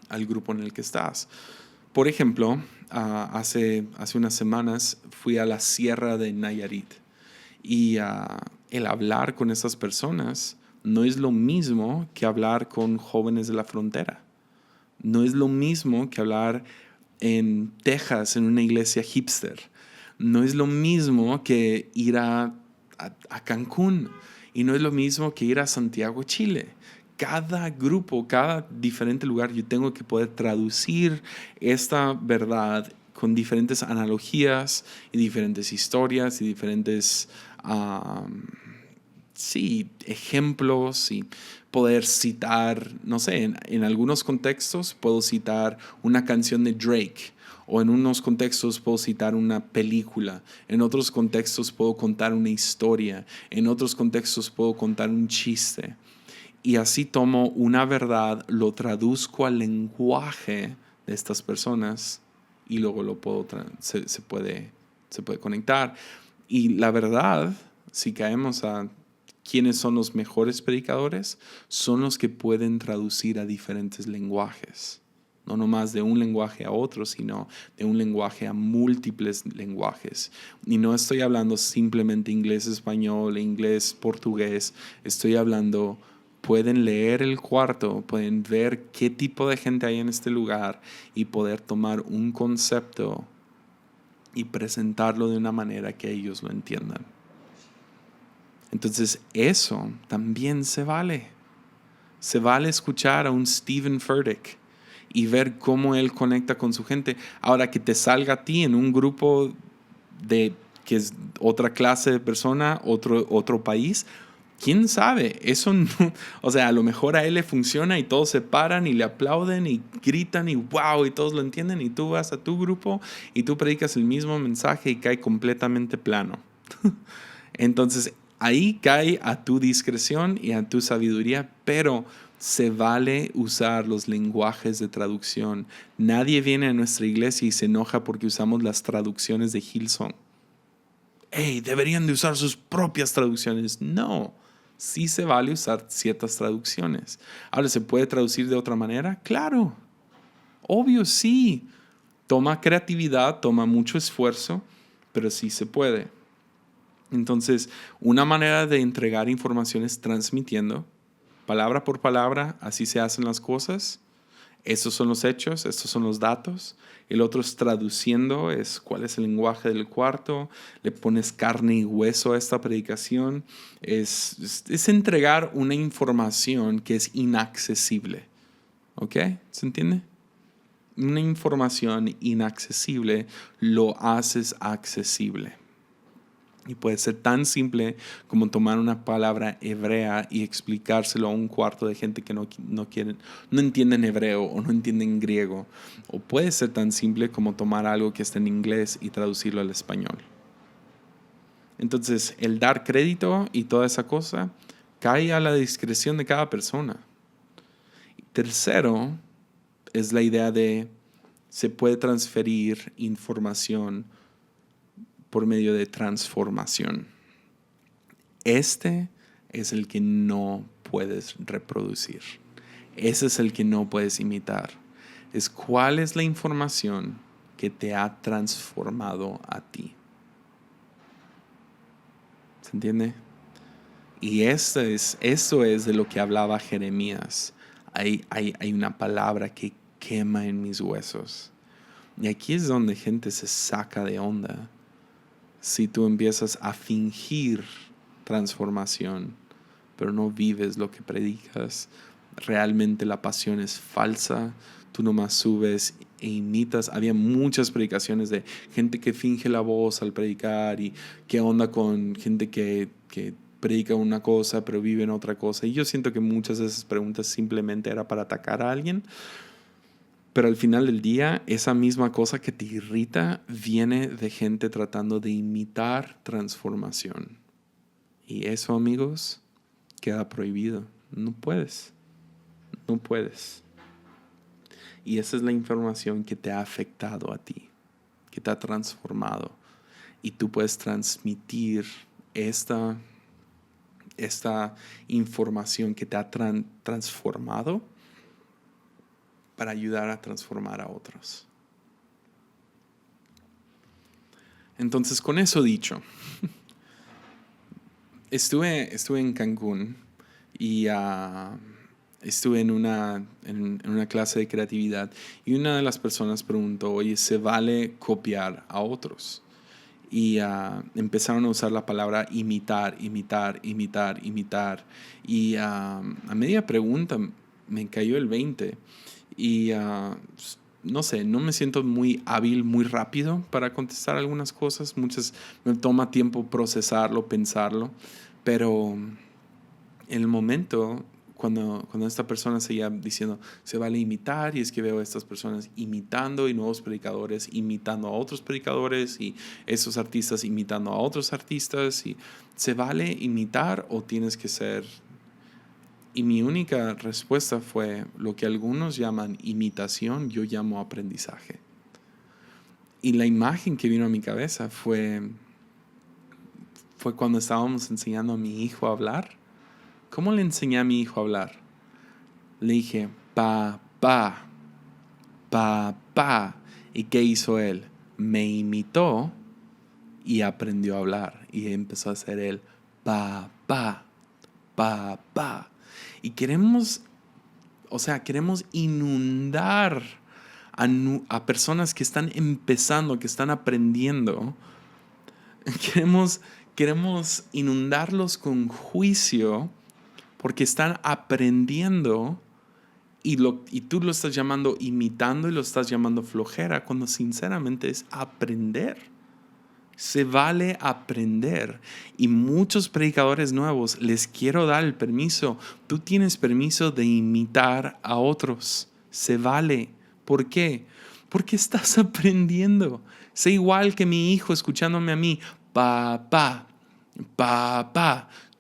A: al grupo en el que estás. Por ejemplo, hace unas semanas fui a la Sierra de Nayarit y el hablar con esas personas no es lo mismo que hablar con jóvenes de la frontera. No es lo mismo que hablar en Texas en una iglesia hipster. No es lo mismo que ir a Cancún y no es lo mismo que ir a Santiago, Chile. Cada grupo, cada diferente lugar, yo tengo que poder traducir esta verdad con diferentes analogías y diferentes historias y diferentes ejemplos y poder citar, no sé, en algunos contextos puedo citar una canción de Drake, o en unos contextos puedo citar una película, en otros contextos puedo contar una historia, en otros contextos puedo contar un chiste. Y así tomo una verdad, lo traduzco al lenguaje de estas personas y luego se puede conectar. Y la verdad, si caemos a quiénes son los mejores predicadores, son los que pueden traducir a diferentes lenguajes. No nomás de un lenguaje a otro, sino de un lenguaje a múltiples lenguajes. Y no estoy hablando simplemente inglés, español, inglés, portugués. Estoy hablando, pueden leer el cuarto, pueden ver qué tipo de gente hay en este lugar y poder tomar un concepto y presentarlo de una manera que ellos lo entiendan. Entonces eso también se vale. Se vale escuchar a un Steven Furtick y ver cómo él conecta con su gente. Ahora, que te salga a ti en un grupo que es otra clase de persona, otro país, ¿quién sabe? Eso no, o sea, a lo mejor a él le funciona y todos se paran y le aplauden y gritan y wow, y todos lo entienden, y tú vas a tu grupo y tú predicas el mismo mensaje y cae completamente plano. Entonces, ahí cae a tu discreción y a tu sabiduría, pero se vale usar los lenguajes de traducción. Nadie viene a nuestra iglesia y se enoja porque usamos las traducciones de Hillsong. Hey, deberían de usar sus propias traducciones. No, sí se vale usar ciertas traducciones. Ahora, ¿se puede traducir de otra manera? Claro, obvio, sí. Toma creatividad, toma mucho esfuerzo, pero sí se puede. Entonces, una manera de entregar información es transmitiendo, palabra por palabra, así se hacen las cosas. Estos son los hechos, estos son los datos. El otro es traduciendo, es cuál es el lenguaje del cuarto. Le pones carne y hueso a esta predicación. Es entregar una información que es inaccesible. ¿Ok? ¿Se entiende? Una información inaccesible lo haces accesible. Y puede ser tan simple como tomar una palabra hebrea y explicárselo a un cuarto de gente que no entienden hebreo o no entienden griego. O puede ser tan simple como tomar algo que está en inglés y traducirlo al español. Entonces, el dar crédito y toda esa cosa cae a la discreción de cada persona. Tercero es la idea de se puede transferir información por medio de transformación. Este es el que no puedes reproducir. Ese es el que no puedes imitar. Es cuál es la información que te ha transformado a ti. ¿Se entiende? Y eso es de lo que hablaba Jeremías. Hay una palabra que quema en mis huesos. Y aquí es donde gente se saca de onda. Si tú empiezas a fingir transformación, pero no vives lo que predicas, realmente la pasión es falsa, tú nomás subes e imitas. Había muchas predicaciones de gente que finge la voz al predicar y qué onda con gente que predica una cosa pero vive en otra cosa. Y yo siento que muchas de esas preguntas simplemente era para atacar a alguien. Pero al final del día, esa misma cosa que te irrita viene de gente tratando de imitar transformación. Y eso, amigos, queda prohibido. No puedes. No puedes. Y esa es la información que te ha afectado a ti, que te ha transformado. Y tú puedes transmitir esta información que te ha transformado para ayudar a transformar a otros. Entonces, con eso dicho, estuve en Cancún y estuve en una clase de creatividad y una de las personas preguntó, oye, ¿se vale copiar a otros? Y empezaron a usar la palabra imitar. Y a media pregunta me cayó el 20. Y no sé, no me siento muy hábil, muy rápido para contestar algunas cosas. Muchas me toma tiempo procesarlo, pensarlo. Pero en el momento, cuando esta persona seguía diciendo, se vale imitar, y es que veo a estas personas imitando y nuevos predicadores imitando a otros predicadores y esos artistas imitando a otros artistas, y ¿se vale imitar o tienes que ser? Y mi única respuesta fue lo que algunos llaman imitación, yo llamo aprendizaje. Y la imagen que vino a mi cabeza fue cuando estábamos enseñando a mi hijo a hablar. ¿Cómo le enseñé a mi hijo a hablar? Le dije, papá. ¿Y qué hizo él? Me imitó y aprendió a hablar. Y empezó a hacer él, papá. Y queremos inundar a personas que están empezando, que están aprendiendo. Queremos inundarlos con juicio porque están aprendiendo y tú lo estás llamando imitando y lo estás llamando flojera, cuando sinceramente es aprender. Se vale aprender. Y muchos predicadores nuevos les quiero dar el permiso. Tú tienes permiso de imitar a otros. Se vale. ¿Por qué? Porque estás aprendiendo. Sé igual que mi hijo escuchándome a mí. Papá.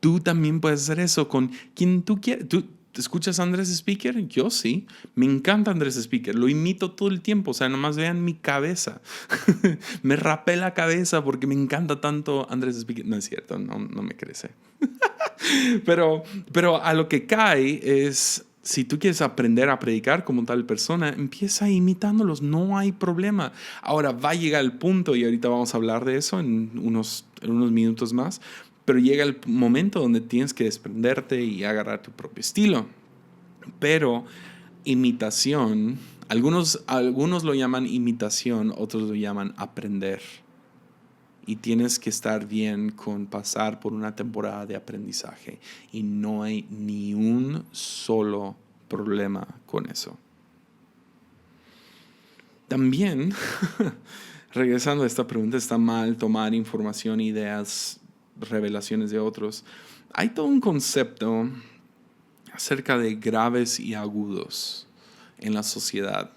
A: Tú también puedes hacer eso con quien tú quieras. ¿Tú escuchas a Andrés Speaker? Yo sí. Me encanta Andrés Speaker. Lo imito todo el tiempo. O sea, nomás vean mi cabeza. Me rapé la cabeza porque me encanta tanto Andrés Speaker. No es cierto, no me crece. pero a lo que cae es, si tú quieres aprender a predicar como tal persona, empieza imitándolos, no hay problema. Ahora va a llegar el punto, y ahorita vamos a hablar de eso en unos minutos más, pero llega el momento donde tienes que desprenderte y agarrar tu propio estilo. Pero imitación, algunos lo llaman imitación, otros lo llaman aprender. Y tienes que estar bien con pasar por una temporada de aprendizaje. Y no hay ni un solo problema con eso. También, regresando a esta pregunta, ¿está mal tomar información, ideas, revelaciones de otros? Hay todo un concepto acerca de graves y agudos en la sociedad.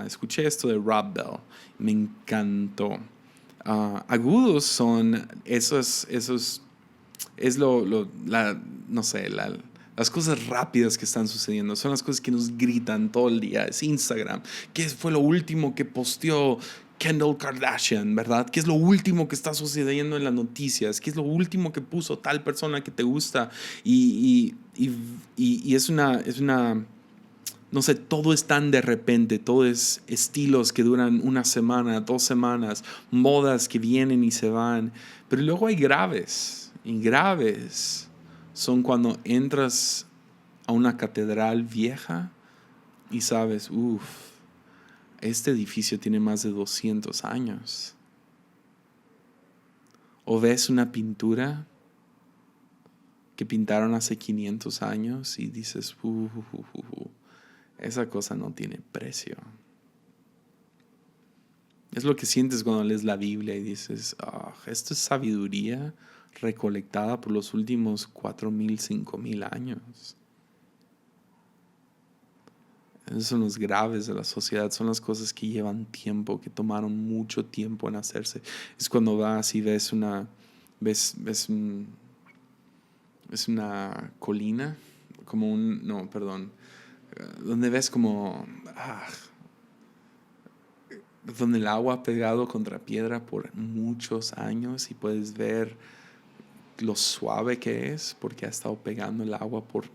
A: Escuché esto de Rob Bell. Me encantó. Agudos son esos es no sé, Las cosas rápidas que están sucediendo son las cosas que nos gritan todo el día. Es Instagram. ¿Qué fue lo último que posteó Kendall Kardashian, verdad? ¿Qué es lo último que está sucediendo en las noticias? ¿Qué es lo último que puso tal persona que te gusta? Y no sé, todo es tan de repente, todo es estilos que duran una semana, 2 semanas, modas que vienen y se van. Pero luego hay graves, y graves son cuando entras a una catedral vieja y sabes, uff, este edificio tiene más de 200 años. O ves una pintura que pintaron hace 500 años y dices, esa cosa no tiene precio. Es lo que sientes cuando lees la Biblia y dices, esto es sabiduría recolectada por los últimos 4,000, 5,000 años. Esos son los graves de la sociedad, son las cosas que llevan tiempo, que tomaron mucho tiempo en hacerse. Es cuando vas y ves una colina, donde ves como donde el agua ha pegado contra piedra por muchos años y puedes ver lo suave que es porque ha estado pegando el agua por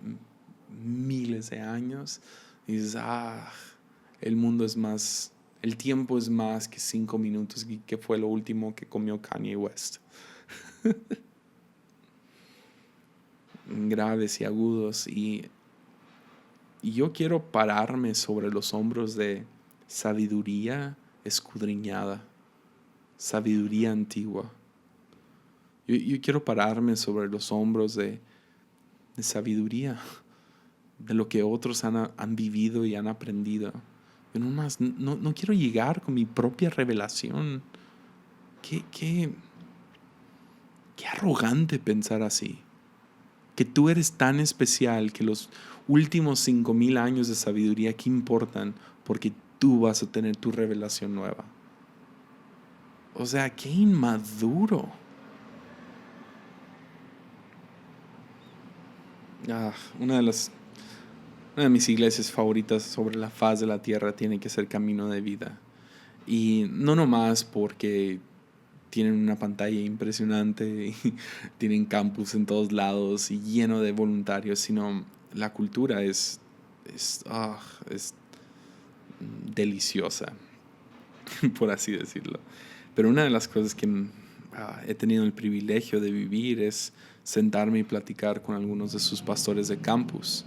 A: miles de años. Y dices, el tiempo es más que 5 minutos, que fue lo último que comió Kanye West. Graves y agudos. Y yo quiero pararme sobre los hombros de sabiduría escudriñada, sabiduría antigua. Yo quiero pararme sobre los hombros de sabiduría, de lo que otros han vivido y han aprendido. Yo no quiero llegar con mi propia revelación. Qué arrogante pensar así. Que tú eres tan especial que los últimos 5,000 años de sabiduría, ¿qué importan? Porque tú vas a tener tu revelación nueva. O sea, qué inmaduro. Una de mis iglesias favoritas sobre la faz de la tierra tiene que ser Camino de Vida. Y no nomás porque tienen una pantalla impresionante y tienen campus en todos lados y lleno de voluntarios, sino la cultura es deliciosa, por así decirlo. Pero una de las cosas que he tenido el privilegio de vivir es sentarme y platicar con algunos de sus pastores de campus.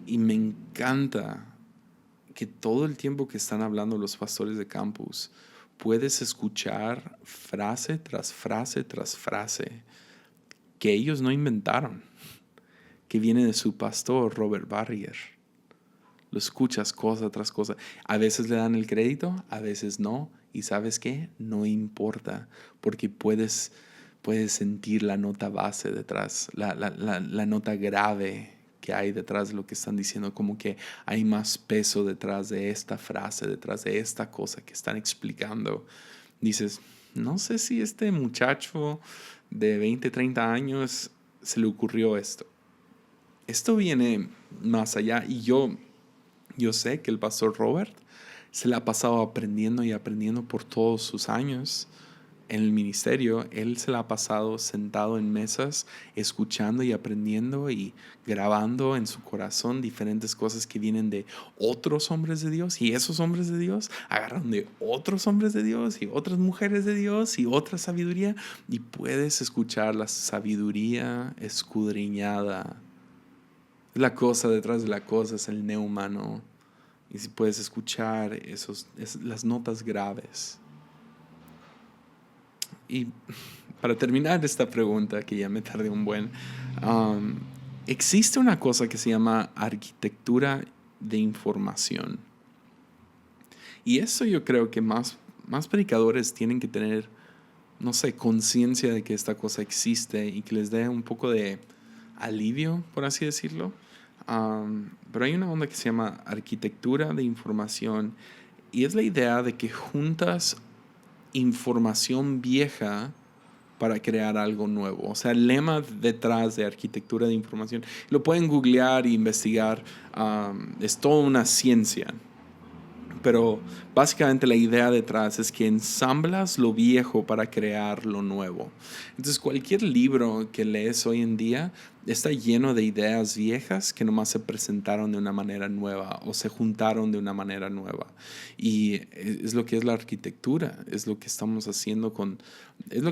A: Y me encanta que todo el tiempo que están hablando los pastores de campus, puedes escuchar frase tras frase tras frase que ellos no inventaron, que viene de su pastor Robert Barrier. Lo escuchas cosa tras cosa. A veces le dan el crédito, a veces no. ¿Y sabes qué? No importa, porque puedes sentir la nota base detrás, la nota grave que hay detrás de lo que están diciendo, como que hay más peso detrás de esta frase, detrás de esta cosa que están explicando. Dices, no sé si este muchacho de 20, 30 años se le ocurrió esto. Esto viene más allá y yo sé que el pastor Robert se la ha pasado aprendiendo y aprendiendo por todos sus años en el ministerio. Él se la ha pasado sentado en mesas, escuchando y aprendiendo y grabando en su corazón diferentes cosas que vienen de otros hombres de Dios. Y esos hombres de Dios agarran de otros hombres de Dios y otras mujeres de Dios y otra sabiduría. Y puedes escuchar la sabiduría escudriñada. La cosa detrás de la cosa es el neumano. Y si puedes escuchar las notas graves. Y para terminar esta pregunta, que ya me tardé un buen, existe una cosa que se llama arquitectura de información. Y eso yo creo que más predicadores tienen que tener, no sé, conciencia de que esta cosa existe y que les dé un poco de alivio, por así decirlo. Pero hay una onda que se llama arquitectura de información y es la idea de que juntas información vieja para crear algo nuevo. O sea, el lema detrás de arquitectura de información, lo pueden googlear e investigar, es toda una ciencia. Pero básicamente la idea detrás es que ensamblas lo viejo para crear lo nuevo. Entonces cualquier libro que lees hoy en día está lleno de ideas viejas que nomás se presentaron de una manera nueva o se juntaron de una manera nueva. Y es lo que es la arquitectura, es lo que estamos haciendo es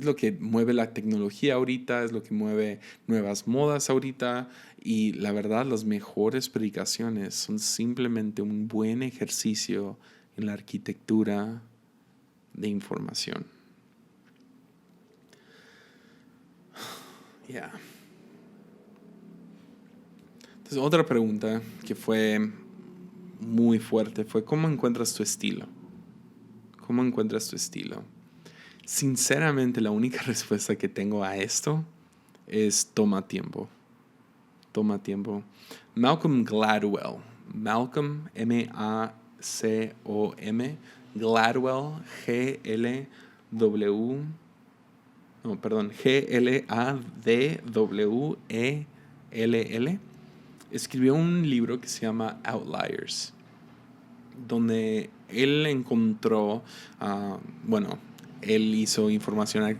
A: lo que mueve la tecnología ahorita, es lo que mueve nuevas modas ahorita. Y la verdad, las mejores predicaciones son simplemente un buen ejercicio en la arquitectura de información. Yeah. Entonces, otra pregunta que fue muy fuerte fue, ¿cómo encuentras tu estilo? ¿Cómo encuentras tu estilo? Sinceramente, la única respuesta que tengo a esto es toma tiempo. Toma tiempo. Malcolm Gladwell. Malcolm, M-A-C-O-M. Gladwell, G-L-W. No, perdón. G-L-A-D-W-E-L-L. Escribió un libro que se llama Outliers, donde él encontró, bueno, él hizo información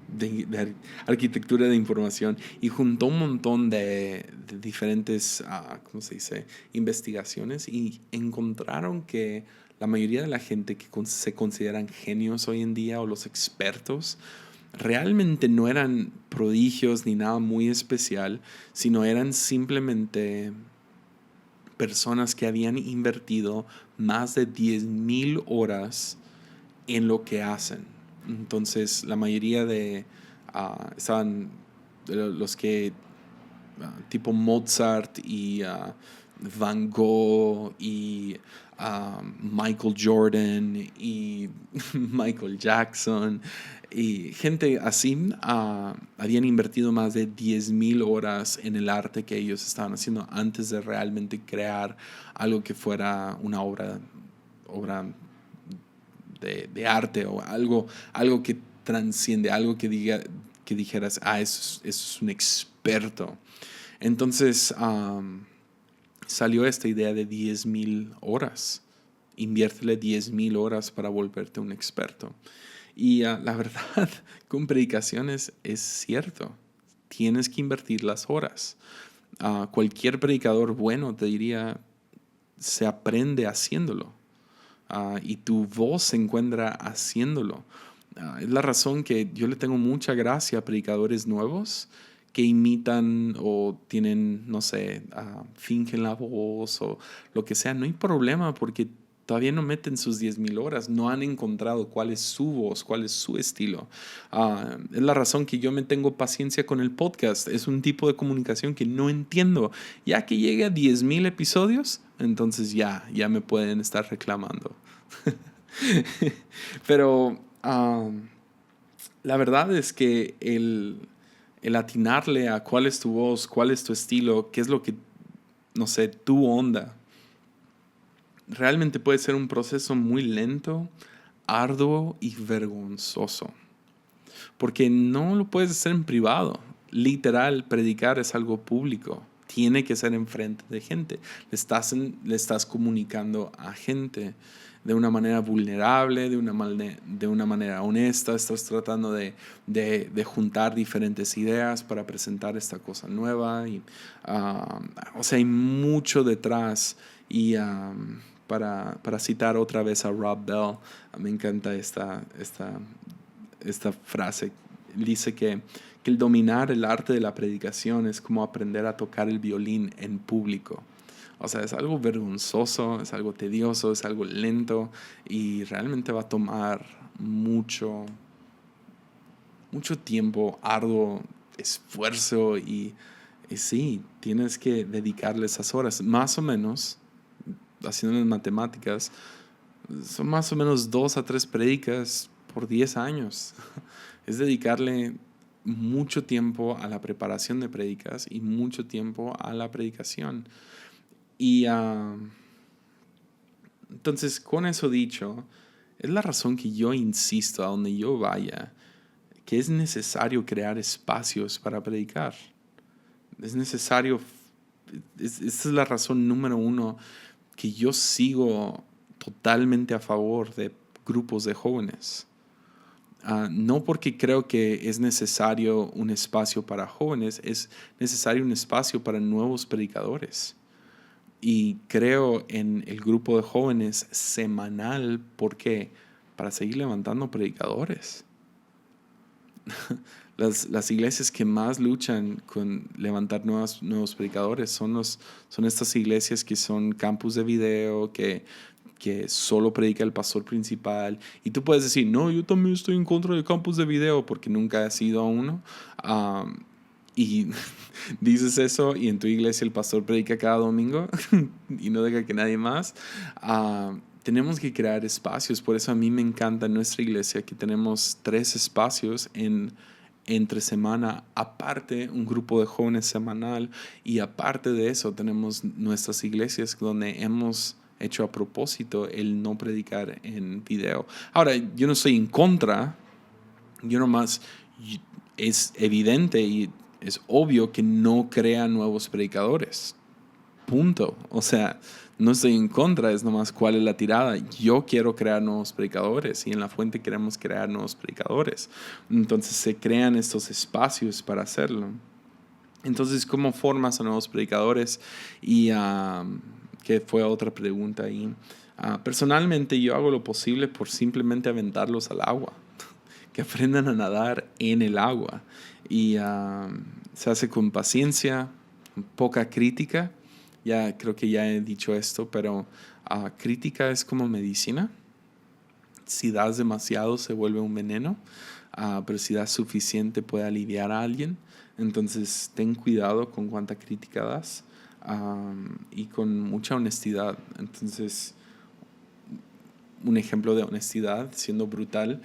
A: de arquitectura de información y juntó un montón de diferentes, ¿cómo se dice?, investigaciones, y encontraron que la mayoría de la gente que se consideran genios hoy en día, o los expertos, realmente no eran prodigios ni nada muy especial, sino eran simplemente personas que habían invertido más de 10,000 horas en lo que hacen. Entonces, la mayoría de estaban los que tipo Mozart y Van Gogh y Michael Jordan y Michael Jackson y gente así, habían invertido más de 10,000 horas en el arte que ellos estaban haciendo antes de realmente crear algo que fuera una obra de arte, o algo que transciende, algo que dijeras, eso es un experto. Entonces salió esta idea de 10,000 horas. Inviértele 10,000 horas para volverte un experto. Y la verdad, con predicaciones es cierto. Tienes que invertir las horas. Cualquier predicador bueno te diría, se aprende haciéndolo. Y tu voz se encuentra haciéndolo. Es la razón que yo le tengo mucha gracia a predicadores nuevos que imitan o tienen, no sé, fingen la voz o lo que sea. No hay problema, porque todavía no meten sus 10,000 horas, no han encontrado cuál es su voz, cuál es su estilo. Es la razón que yo me tengo paciencia con el podcast. Es un tipo de comunicación que no entiendo. Ya que llegue a 10,000 episodios, entonces ya me pueden estar reclamando. Pero la verdad es que el atinarle a cuál es tu voz, cuál es tu estilo, qué es lo que, no sé, tu onda, realmente puede ser un proceso muy lento, arduo y vergonzoso. Porque no lo puedes hacer en privado. Literal, predicar es algo público. Tiene que ser enfrente de gente. Le estás comunicando a gente de una manera vulnerable, de una manera honesta. Estás tratando de juntar diferentes ideas para presentar esta cosa nueva. Y, o sea, hay mucho detrás. Y para citar otra vez a Rob Bell, me encanta esta frase. Dice que el dominar el arte de la predicación es como aprender a tocar el violín en público. O sea, es algo vergonzoso, es algo tedioso, es algo lento, y realmente va a tomar mucho tiempo, arduo esfuerzo, y sí, tienes que dedicarle esas horas. Más o menos, haciendo las matemáticas, son más o menos 2 a 3 prédicas por 10 años. Es dedicarle mucho tiempo a la preparación de prédicas y mucho tiempo a la predicación. Y entonces, con eso dicho, es la razón que yo insisto, a donde yo vaya, que es necesario crear espacios para predicar. Es necesario, esta es la razón número uno que yo sigo totalmente a favor de grupos de jóvenes. No porque creo que es necesario un espacio para jóvenes, es necesario un espacio para nuevos predicadores. Y creo en el grupo de jóvenes semanal, ¿por qué? Para seguir levantando predicadores. Las iglesias que más luchan con levantar nuevos predicadores son estas iglesias que son campus de video, que solo predica el pastor principal. Y tú puedes decir, no, yo también estoy en contra de campus de video porque nunca has ido a uno. Y dices eso y en tu iglesia el pastor predica cada domingo y no deja que nadie más. Tenemos que crear espacios. Por eso a mí me encanta en nuestra iglesia que tenemos 3 espacios entre semana, aparte un grupo de jóvenes semanal, y aparte de eso tenemos nuestras iglesias donde hemos hecho a propósito el no predicar en video. Ahora, yo no estoy en contra, yo nomás, es evidente y es obvio que no crea nuevos predicadores. Punto. O sea, no estoy en contra, es nomás cuál es la tirada. Yo quiero crear nuevos predicadores y en La Fuente queremos crear nuevos predicadores. Entonces se crean estos espacios para hacerlo. Entonces, ¿cómo formas a nuevos predicadores? Y que fue otra pregunta ahí. Personalmente yo hago lo posible por simplemente aventarlos al agua. Que aprendan a nadar en el agua. Y se hace con paciencia, poca crítica. Ya creo que ya he dicho esto, pero crítica es como medicina. Si das demasiado se vuelve un veneno, pero si das suficiente puede aliviar a alguien. Entonces ten cuidado con cuánta crítica das y con mucha honestidad. Entonces, un ejemplo de honestidad, siendo brutal,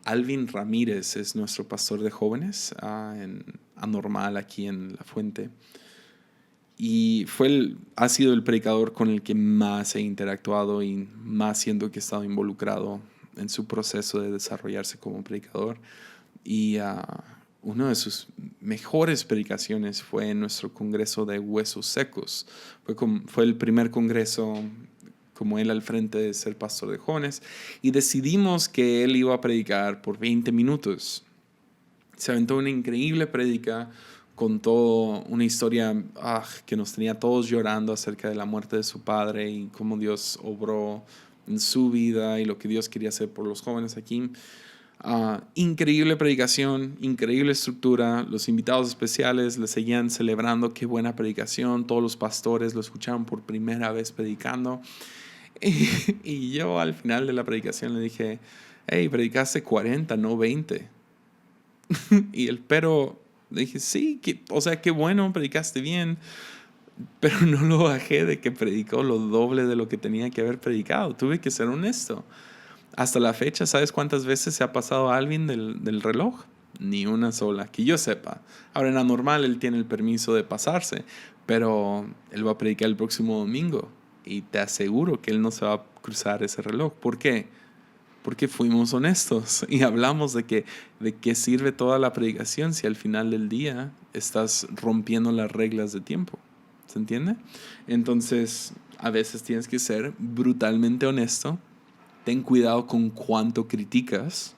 A: Alvin Ramírez es nuestro pastor de jóvenes en Anormal aquí en La Fuente. Y ha sido el predicador con el que más he interactuado y más siento que he estado involucrado en su proceso de desarrollarse como predicador. Y una de sus mejores predicaciones fue en nuestro congreso de Huesos Secos. Fue el primer congreso como él al frente de ser pastor de jóvenes. Y decidimos que él iba a predicar por 20 minutos. Se aventó una increíble prédica. Contó una historia que nos tenía todos llorando acerca de la muerte de su padre y cómo Dios obró en su vida y lo que Dios quería hacer por los jóvenes aquí. Increíble predicación, increíble estructura. Los invitados especiales le seguían celebrando, qué buena predicación. Todos los pastores lo escucharon por primera vez predicando. Y yo al final de la predicación le dije, hey, predicaste 40, no 20. Y el pero... Le dije, sí, o sea, qué bueno, predicaste bien, pero no lo bajé de que predicó lo doble de lo que tenía que haber predicado. Tuve que ser honesto. Hasta la fecha, ¿sabes cuántas veces se ha pasado a Alvin del reloj? Ni una sola, que yo sepa. Ahora, en la normal, él tiene el permiso de pasarse, pero él va a predicar el próximo domingo y te aseguro que él no se va a cruzar ese reloj. ¿Por qué? Porque fuimos honestos y hablamos de qué sirve toda la predicación si al final del día estás rompiendo las reglas de tiempo. ¿Se entiende? Entonces, a veces tienes que ser brutalmente honesto. Ten cuidado con cuánto criticas.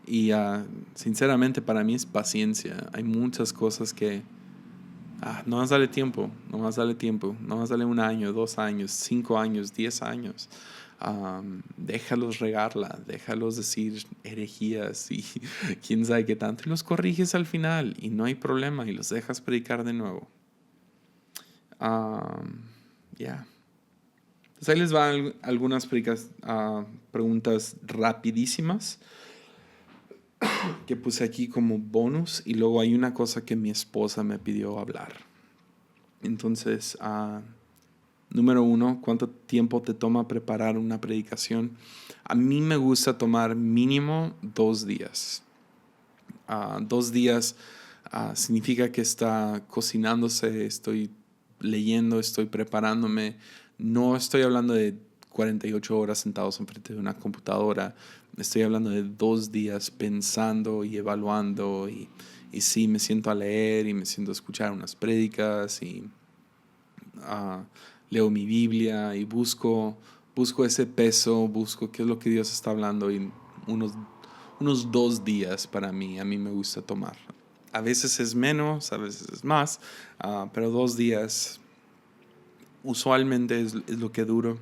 A: Y sinceramente para mí es paciencia. Hay muchas cosas que no más dale tiempo. No más dale 1 año, 2 años, 5 años, 10 años. Déjalos regarla, déjalos decir herejías y quién sabe qué tanto, y los corriges al final y no hay problema y los dejas predicar de nuevo. Entonces ahí les van algunas preguntas rapidísimas que puse aquí como bonus, y luego hay una cosa que mi esposa me pidió hablar. Entonces, número 1, ¿cuánto tiempo te toma preparar una predicación? A mí me gusta tomar mínimo 2 días. 2 días significa que está cocinándose, estoy leyendo, estoy preparándome. No estoy hablando de 48 horas sentados enfrente de una computadora. Estoy hablando de 2 días pensando y evaluando y sí, me siento a leer y me siento a escuchar unas prédicas y leo mi Biblia y busco ese peso, busco qué es lo que Dios está hablando y unos 2 días para mí, a mí me gusta tomar. A veces es menos, a veces es más, pero 2 días usualmente es lo que duro.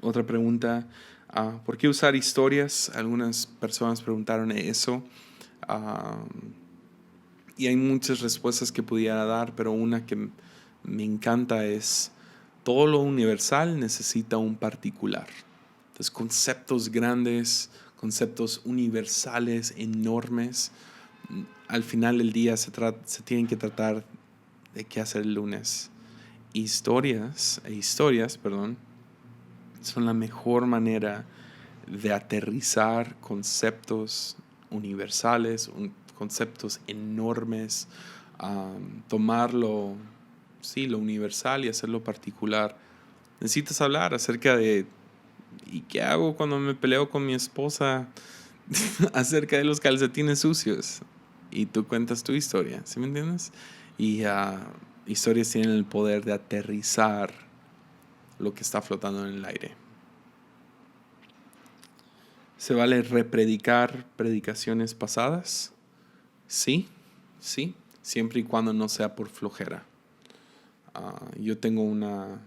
A: Otra pregunta, ¿por qué usar historias? Algunas personas preguntaron eso. Y hay muchas respuestas que pudiera dar, pero una que me encanta es: todo lo universal necesita un particular. Entonces, conceptos grandes, conceptos universales, enormes, al final del día se tienen que tratar de qué hacer el lunes. Historias, son la mejor manera de aterrizar conceptos universales, conceptos enormes, tomarlo, sí, lo universal y hacerlo particular. Necesitas hablar acerca de ¿y qué hago cuando me peleo con mi esposa acerca de los calcetines sucios? Y tú cuentas tu historia, ¿sí me entiendes? Y historias tienen el poder de aterrizar lo que está flotando en el aire. ¿Se vale repredicar predicaciones pasadas? Sí, siempre y cuando no sea por flojera. Yo tengo una...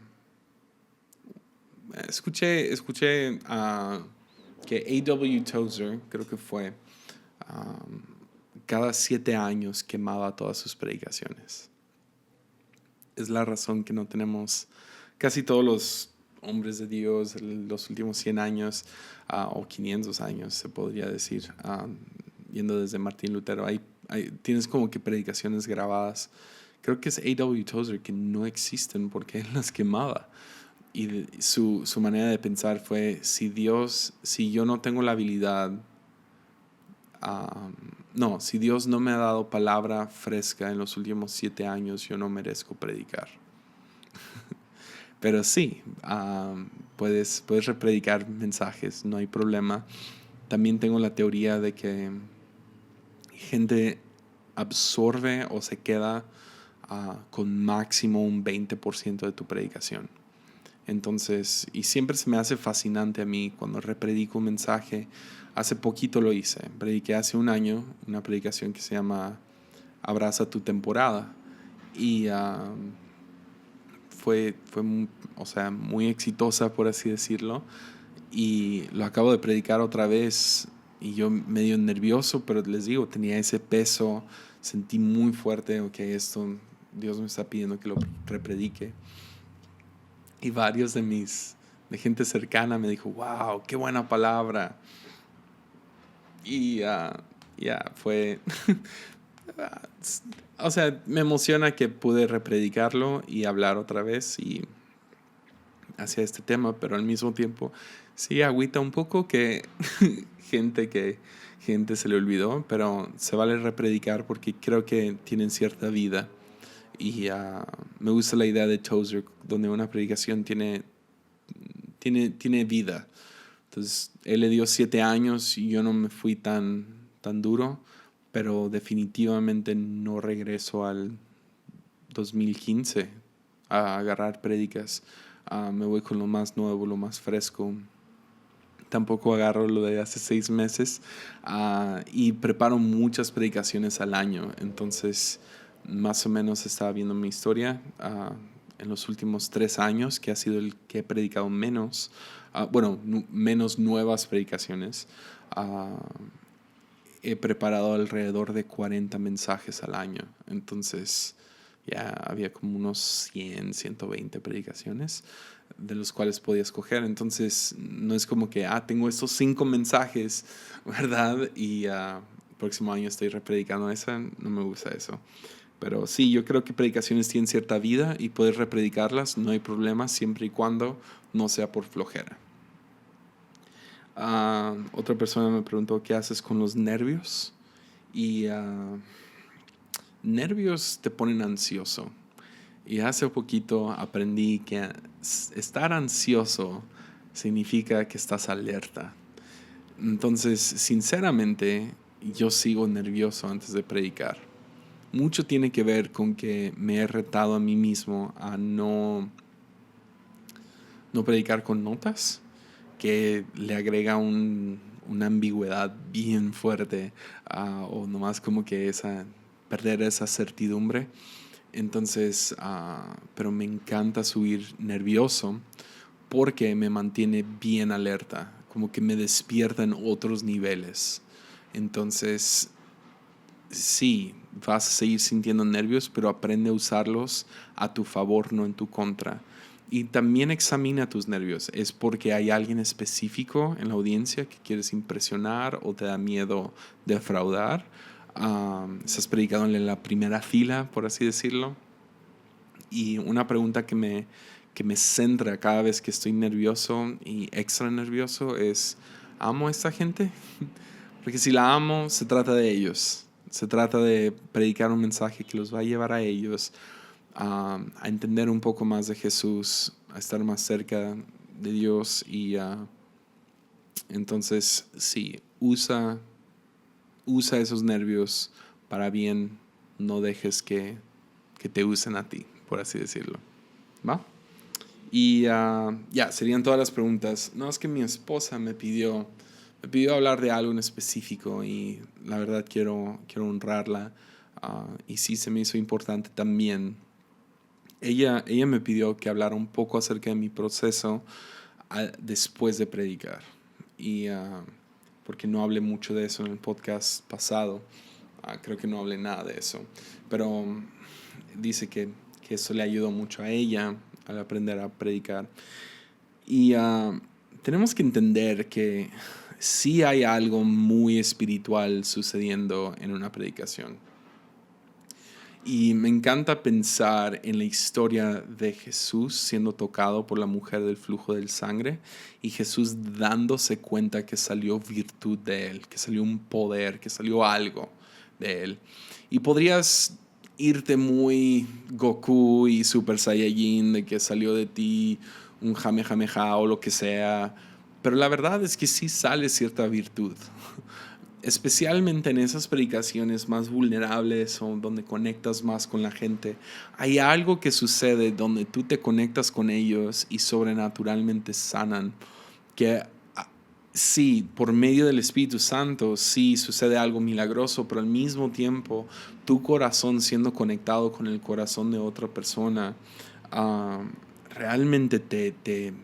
A: Escuché que A.W. Tozer, creo que fue, cada 7 años quemaba todas sus predicaciones. Es la razón que no tenemos casi todos los hombres de Dios los últimos 100 años o 500 años, se podría decir, yendo desde Martín Lutero. Tienes como que predicaciones grabadas. Creo que es A.W. Tozer que no existen porque él las quemaba. Y su manera de pensar fue: si yo no tengo la habilidad, si Dios no me ha dado palabra fresca en los últimos 7 años, yo no merezco predicar. Pero sí, puedes repredicar mensajes, no hay problema. También tengo la teoría de que gente absorbe o se queda con máximo un 20% de tu predicación. Entonces, y siempre se me hace fascinante a mí cuando repredico un mensaje. Hace poquito lo hice, prediqué hace un año una predicación que se llama Abraza tu temporada. Y fue muy exitosa, por así decirlo. Y lo acabo de predicar otra vez y yo medio nervioso, pero les digo, tenía ese peso, sentí muy fuerte, esto Dios me está pidiendo que lo repredique. Y varios de gente cercana me dijo: wow, qué buena palabra. Y fue... o sea, me emociona que pude repredicarlo y hablar otra vez y hacia este tema, pero al mismo tiempo sí agüita un poco que gente se le olvidó, pero se vale repredicar porque creo que tienen cierta vida. Y me gusta la idea de Tozer, donde una predicación tiene vida. Entonces, él le dio 7 años y yo no me fui tan duro, pero definitivamente no regreso al 2015 a agarrar prédicas. Me voy con lo más nuevo, lo más fresco. Tampoco agarro lo de hace 6 meses y preparo muchas predicaciones al año. Entonces, más o menos estaba viendo mi historia en los últimos 3 años, que ha sido el que he predicado menos, menos nuevas predicaciones. He preparado alrededor de 40 mensajes al año. Entonces, ya había como unos 120 predicaciones de los cuales podía escoger. Entonces, no es como que, tengo estos 5 mensajes, ¿verdad? Y próximo año estoy repredicando esa. No me gusta eso. Pero sí, yo creo que predicaciones tienen cierta vida y puedes repredicarlas, no hay problema, siempre y cuando no sea por flojera. Otra persona me preguntó qué haces con los nervios. Y nervios te ponen ansioso. Y hace poquito aprendí que estar ansioso significa que estás alerta. Entonces, sinceramente, yo sigo nervioso antes de predicar. Mucho tiene que ver con que me he retado a mí mismo a no predicar con notas, que le agrega una ambigüedad bien fuerte, o nomás como que perder esa certidumbre. Entonces, pero me encanta subir nervioso porque me mantiene bien alerta, como que me despierta en otros niveles. Entonces, sí, vas a seguir sintiendo nervios, pero aprende a usarlos a tu favor, no en tu contra. Y también examina tus nervios. ¿Es porque hay alguien específico en la audiencia que quieres impresionar o te da miedo defraudar? ¿Estás predicando en la primera fila, por así decirlo? Y una pregunta que me centra cada vez que estoy nervioso y extra nervioso es: ¿amo a esta gente? Porque si la amo, se trata de ellos. Se trata de predicar un mensaje que los va a llevar a ellos a entender un poco más de Jesús, a estar más cerca de Dios. Y entonces, sí, usa esos nervios para bien. No dejes que te usen a ti, por así decirlo. ¿Va? Y ya, serían todas las preguntas. No, es que mi esposa me pidió hablar de algo en específico y la verdad quiero honrarla. Y sí se me hizo importante también. Ella me pidió que hablara un poco acerca de mi proceso después de predicar. Y porque no hablé mucho de eso en el podcast pasado. Creo que no hablé nada de eso. Pero dice que eso le ayudó mucho a ella al aprender a predicar. Y tenemos que entender que sí hay algo muy espiritual sucediendo en una predicación. Y me encanta pensar en la historia de Jesús siendo tocado por la mujer del flujo del sangre y Jesús dándose cuenta que salió virtud de él, que salió un poder, que salió algo de él. Y podrías irte muy Goku y Super Saiyajin de que salió de ti un Jamejameja o lo que sea, pero la verdad es que sí sale cierta virtud. Especialmente en esas predicaciones más vulnerables o donde conectas más con la gente, hay algo que sucede donde tú te conectas con ellos y sobrenaturalmente sanan, que sí, por medio del Espíritu Santo, sí sucede algo milagroso, pero al mismo tiempo tu corazón siendo conectado con el corazón de otra persona, realmente te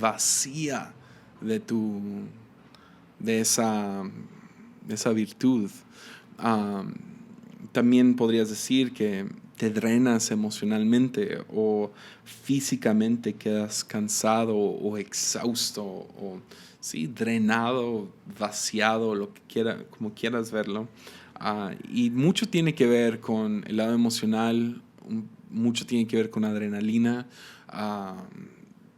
A: vacía de de esa virtud. También podrías decir que te drenas emocionalmente o físicamente quedas cansado o exhausto o sí, drenado, vaciado, lo que como quieras verlo. Y mucho tiene que ver con el lado emocional, mucho tiene que ver con adrenalina.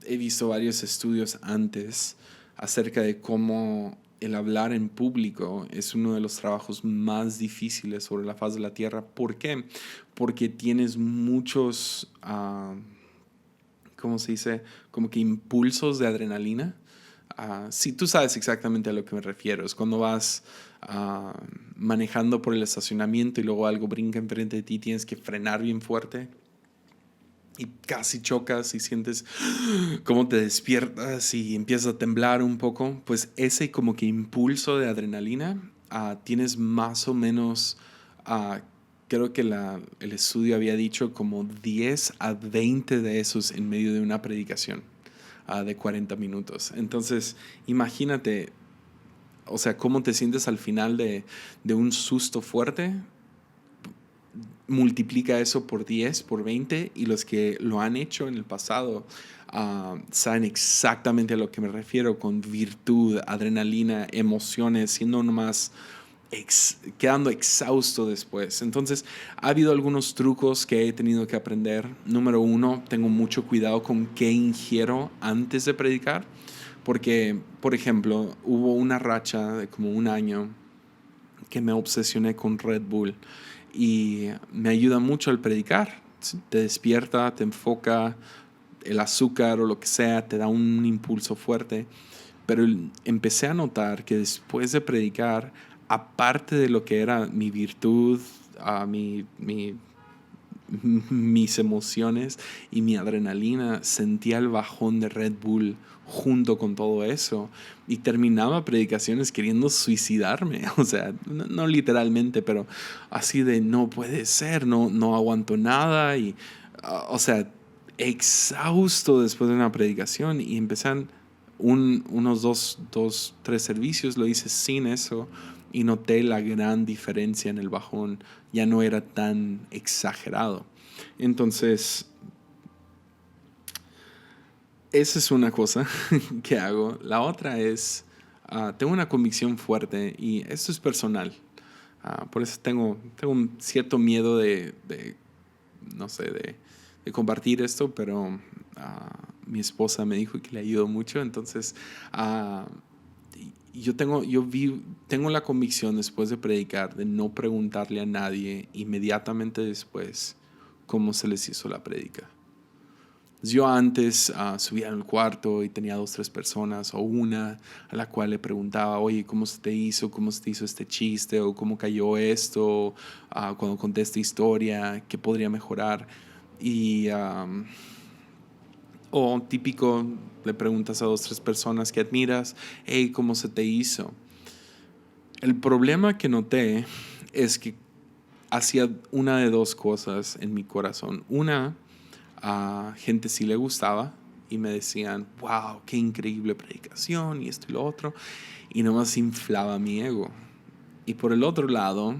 A: He visto varios estudios antes acerca de cómo el hablar en público es uno de los trabajos más difíciles sobre la faz de la tierra. ¿Por qué? Porque tienes muchos, ¿cómo se dice? Como que impulsos de adrenalina. Sí, tú sabes exactamente a lo que me refiero. Es cuando vas manejando por el estacionamiento y luego algo brinca enfrente de ti, tienes que frenar bien fuerte y casi chocas y sientes cómo te despiertas y empiezas a temblar un poco. Pues ese como que impulso de adrenalina tienes más o menos, creo que el estudio había dicho como 10 a 20 de esos en medio de una predicación de 40 minutos. Entonces, imagínate, o sea, cómo te sientes al final de un susto fuerte. Multiplica eso por 10, por 20, y los que lo han hecho en el pasado saben exactamente a lo que me refiero con virtud, adrenalina, emociones, siendo nomás quedando exhausto después. Entonces, ha habido algunos trucos que he tenido que aprender. Número 1, tengo mucho cuidado con qué ingiero antes de predicar, porque, por ejemplo, hubo una racha de como un año que me obsesioné con Red Bull y me ayuda mucho al predicar. te despierta, te enfoca, el azúcar o lo que sea, te da un impulso fuerte. Pero empecé a notar que después de predicar, aparte de lo que era mi virtud, mis emociones y mi adrenalina, sentía el bajón de Red Bull junto con todo eso y terminaba predicaciones queriendo suicidarme, o sea, no literalmente, pero así de no puede ser, no aguanto nada y, o sea, exhausto después de una predicación y empezan unos dos, tres servicios, lo hice sin eso y noté la gran diferencia en el bajón, ya no era tan exagerado. Entonces, esa es una cosa que hago. La otra es, tengo una convicción fuerte y esto es personal. Por eso tengo un cierto miedo no sé, de compartir esto, pero mi esposa me dijo que le ayudó mucho. Entonces, tengo la convicción después de predicar de no preguntarle a nadie inmediatamente después cómo se les hizo la prédica. Yo antes subía al cuarto y tenía 2, 3 personas o una a la cual le preguntaba, oye, ¿cómo se te hizo? ¿Cómo se te hizo este chiste? ¿O cómo cayó esto? Cuando conté esta historia, ¿qué podría mejorar? Y, o típico, le preguntas a 2, 3 personas que admiras, hey, ¿cómo se te hizo? El problema que noté es que hacía una de 2 cosas en mi corazón. Una, a gente sí le gustaba y me decían, wow, qué increíble predicación y esto y lo otro, y nomás inflaba mi ego. Y por el otro lado,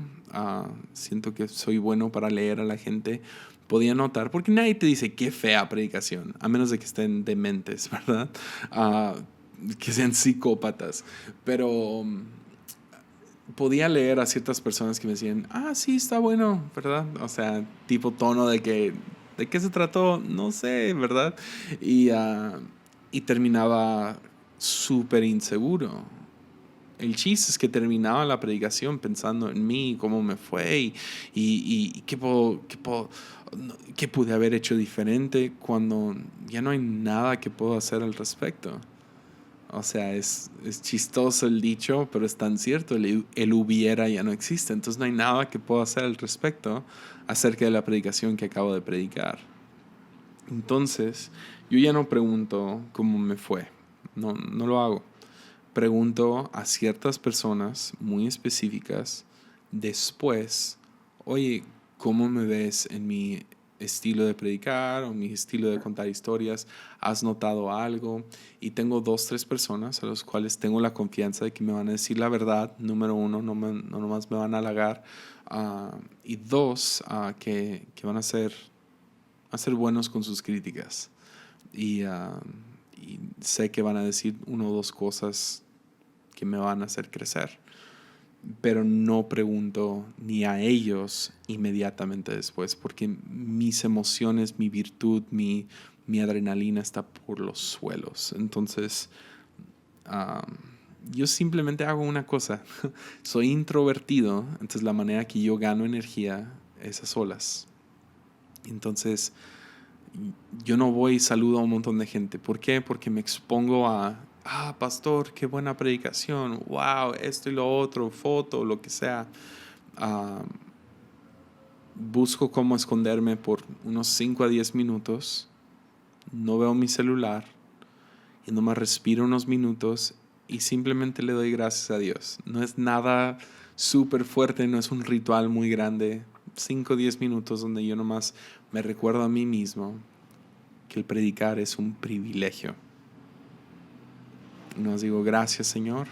A: siento que soy bueno para leer a la gente, podía notar, porque nadie te dice qué fea predicación, a menos de que estén dementes, ¿verdad? Que sean psicópatas, pero podía leer a ciertas personas que me decían, sí, está bueno, ¿verdad? O sea, tipo tono ¿de qué se trató? No sé, ¿verdad? Y terminaba súper inseguro. El chiste es que terminaba la predicación pensando en mí, cómo me fue y qué pude haber hecho diferente cuando ya no hay nada que puedo hacer al respecto. O sea, es chistoso el dicho, pero es tan cierto, el hubiera ya no existe, entonces no hay nada que pueda hacer al respecto acerca de la predicación que acabo de predicar. Entonces, yo ya no pregunto cómo me fue, no lo hago. Pregunto a ciertas personas muy específicas después, oye, ¿cómo me ves en mi estilo de predicar o mi estilo de contar historias? ¿Has notado algo? Y tengo 2, 3 personas a las cuales tengo la confianza de que me van a decir la verdad. Número 1, no nomás me van a halagar. Y 2, que van a ser buenos con sus críticas. Y sé que van a decir 1 o 2 cosas que me van a hacer crecer. Pero no pregunto ni a ellos inmediatamente después, porque mis emociones, mi virtud, mi adrenalina está por los suelos. Entonces, yo simplemente hago una cosa. Soy introvertido, entonces la manera que yo gano energía es a solas. Entonces, yo no voy y saludo a un montón de gente. ¿Por qué? Porque me expongo a, pastor, qué buena predicación, wow, esto y lo otro, foto, lo que sea. Busco cómo esconderme por unos 5 a 10 minutos, no veo mi celular y nomás respiro unos minutos y simplemente le doy gracias a Dios. No es nada súper fuerte, no es un ritual muy grande. 5 o 10 minutos donde yo nomás me recuerdo a mí mismo que el predicar es un privilegio. Y nos digo, gracias Señor,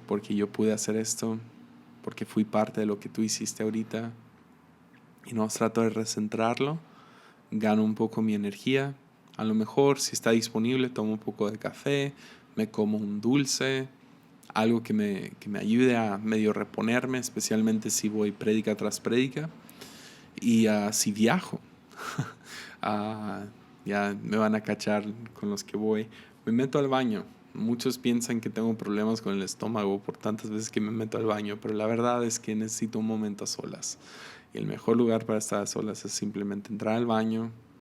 A: porque yo pude hacer esto, porque fui parte de lo que tú hiciste ahorita. Y nos trato de recentrarlo, gano un poco mi energía. A lo mejor, si está disponible, tomo un poco de café, me como un dulce, algo que me ayude a medio reponerme, especialmente si voy prédica tras prédica. Y si viajo, ya me van a cachar con los que voy, me meto al baño. Muchos piensan que tengo problemas con el estómago por tantas veces que me meto al baño, pero la verdad es que necesito un momento a solas. Y el mejor lugar para estar a solas es simplemente entrar al baño,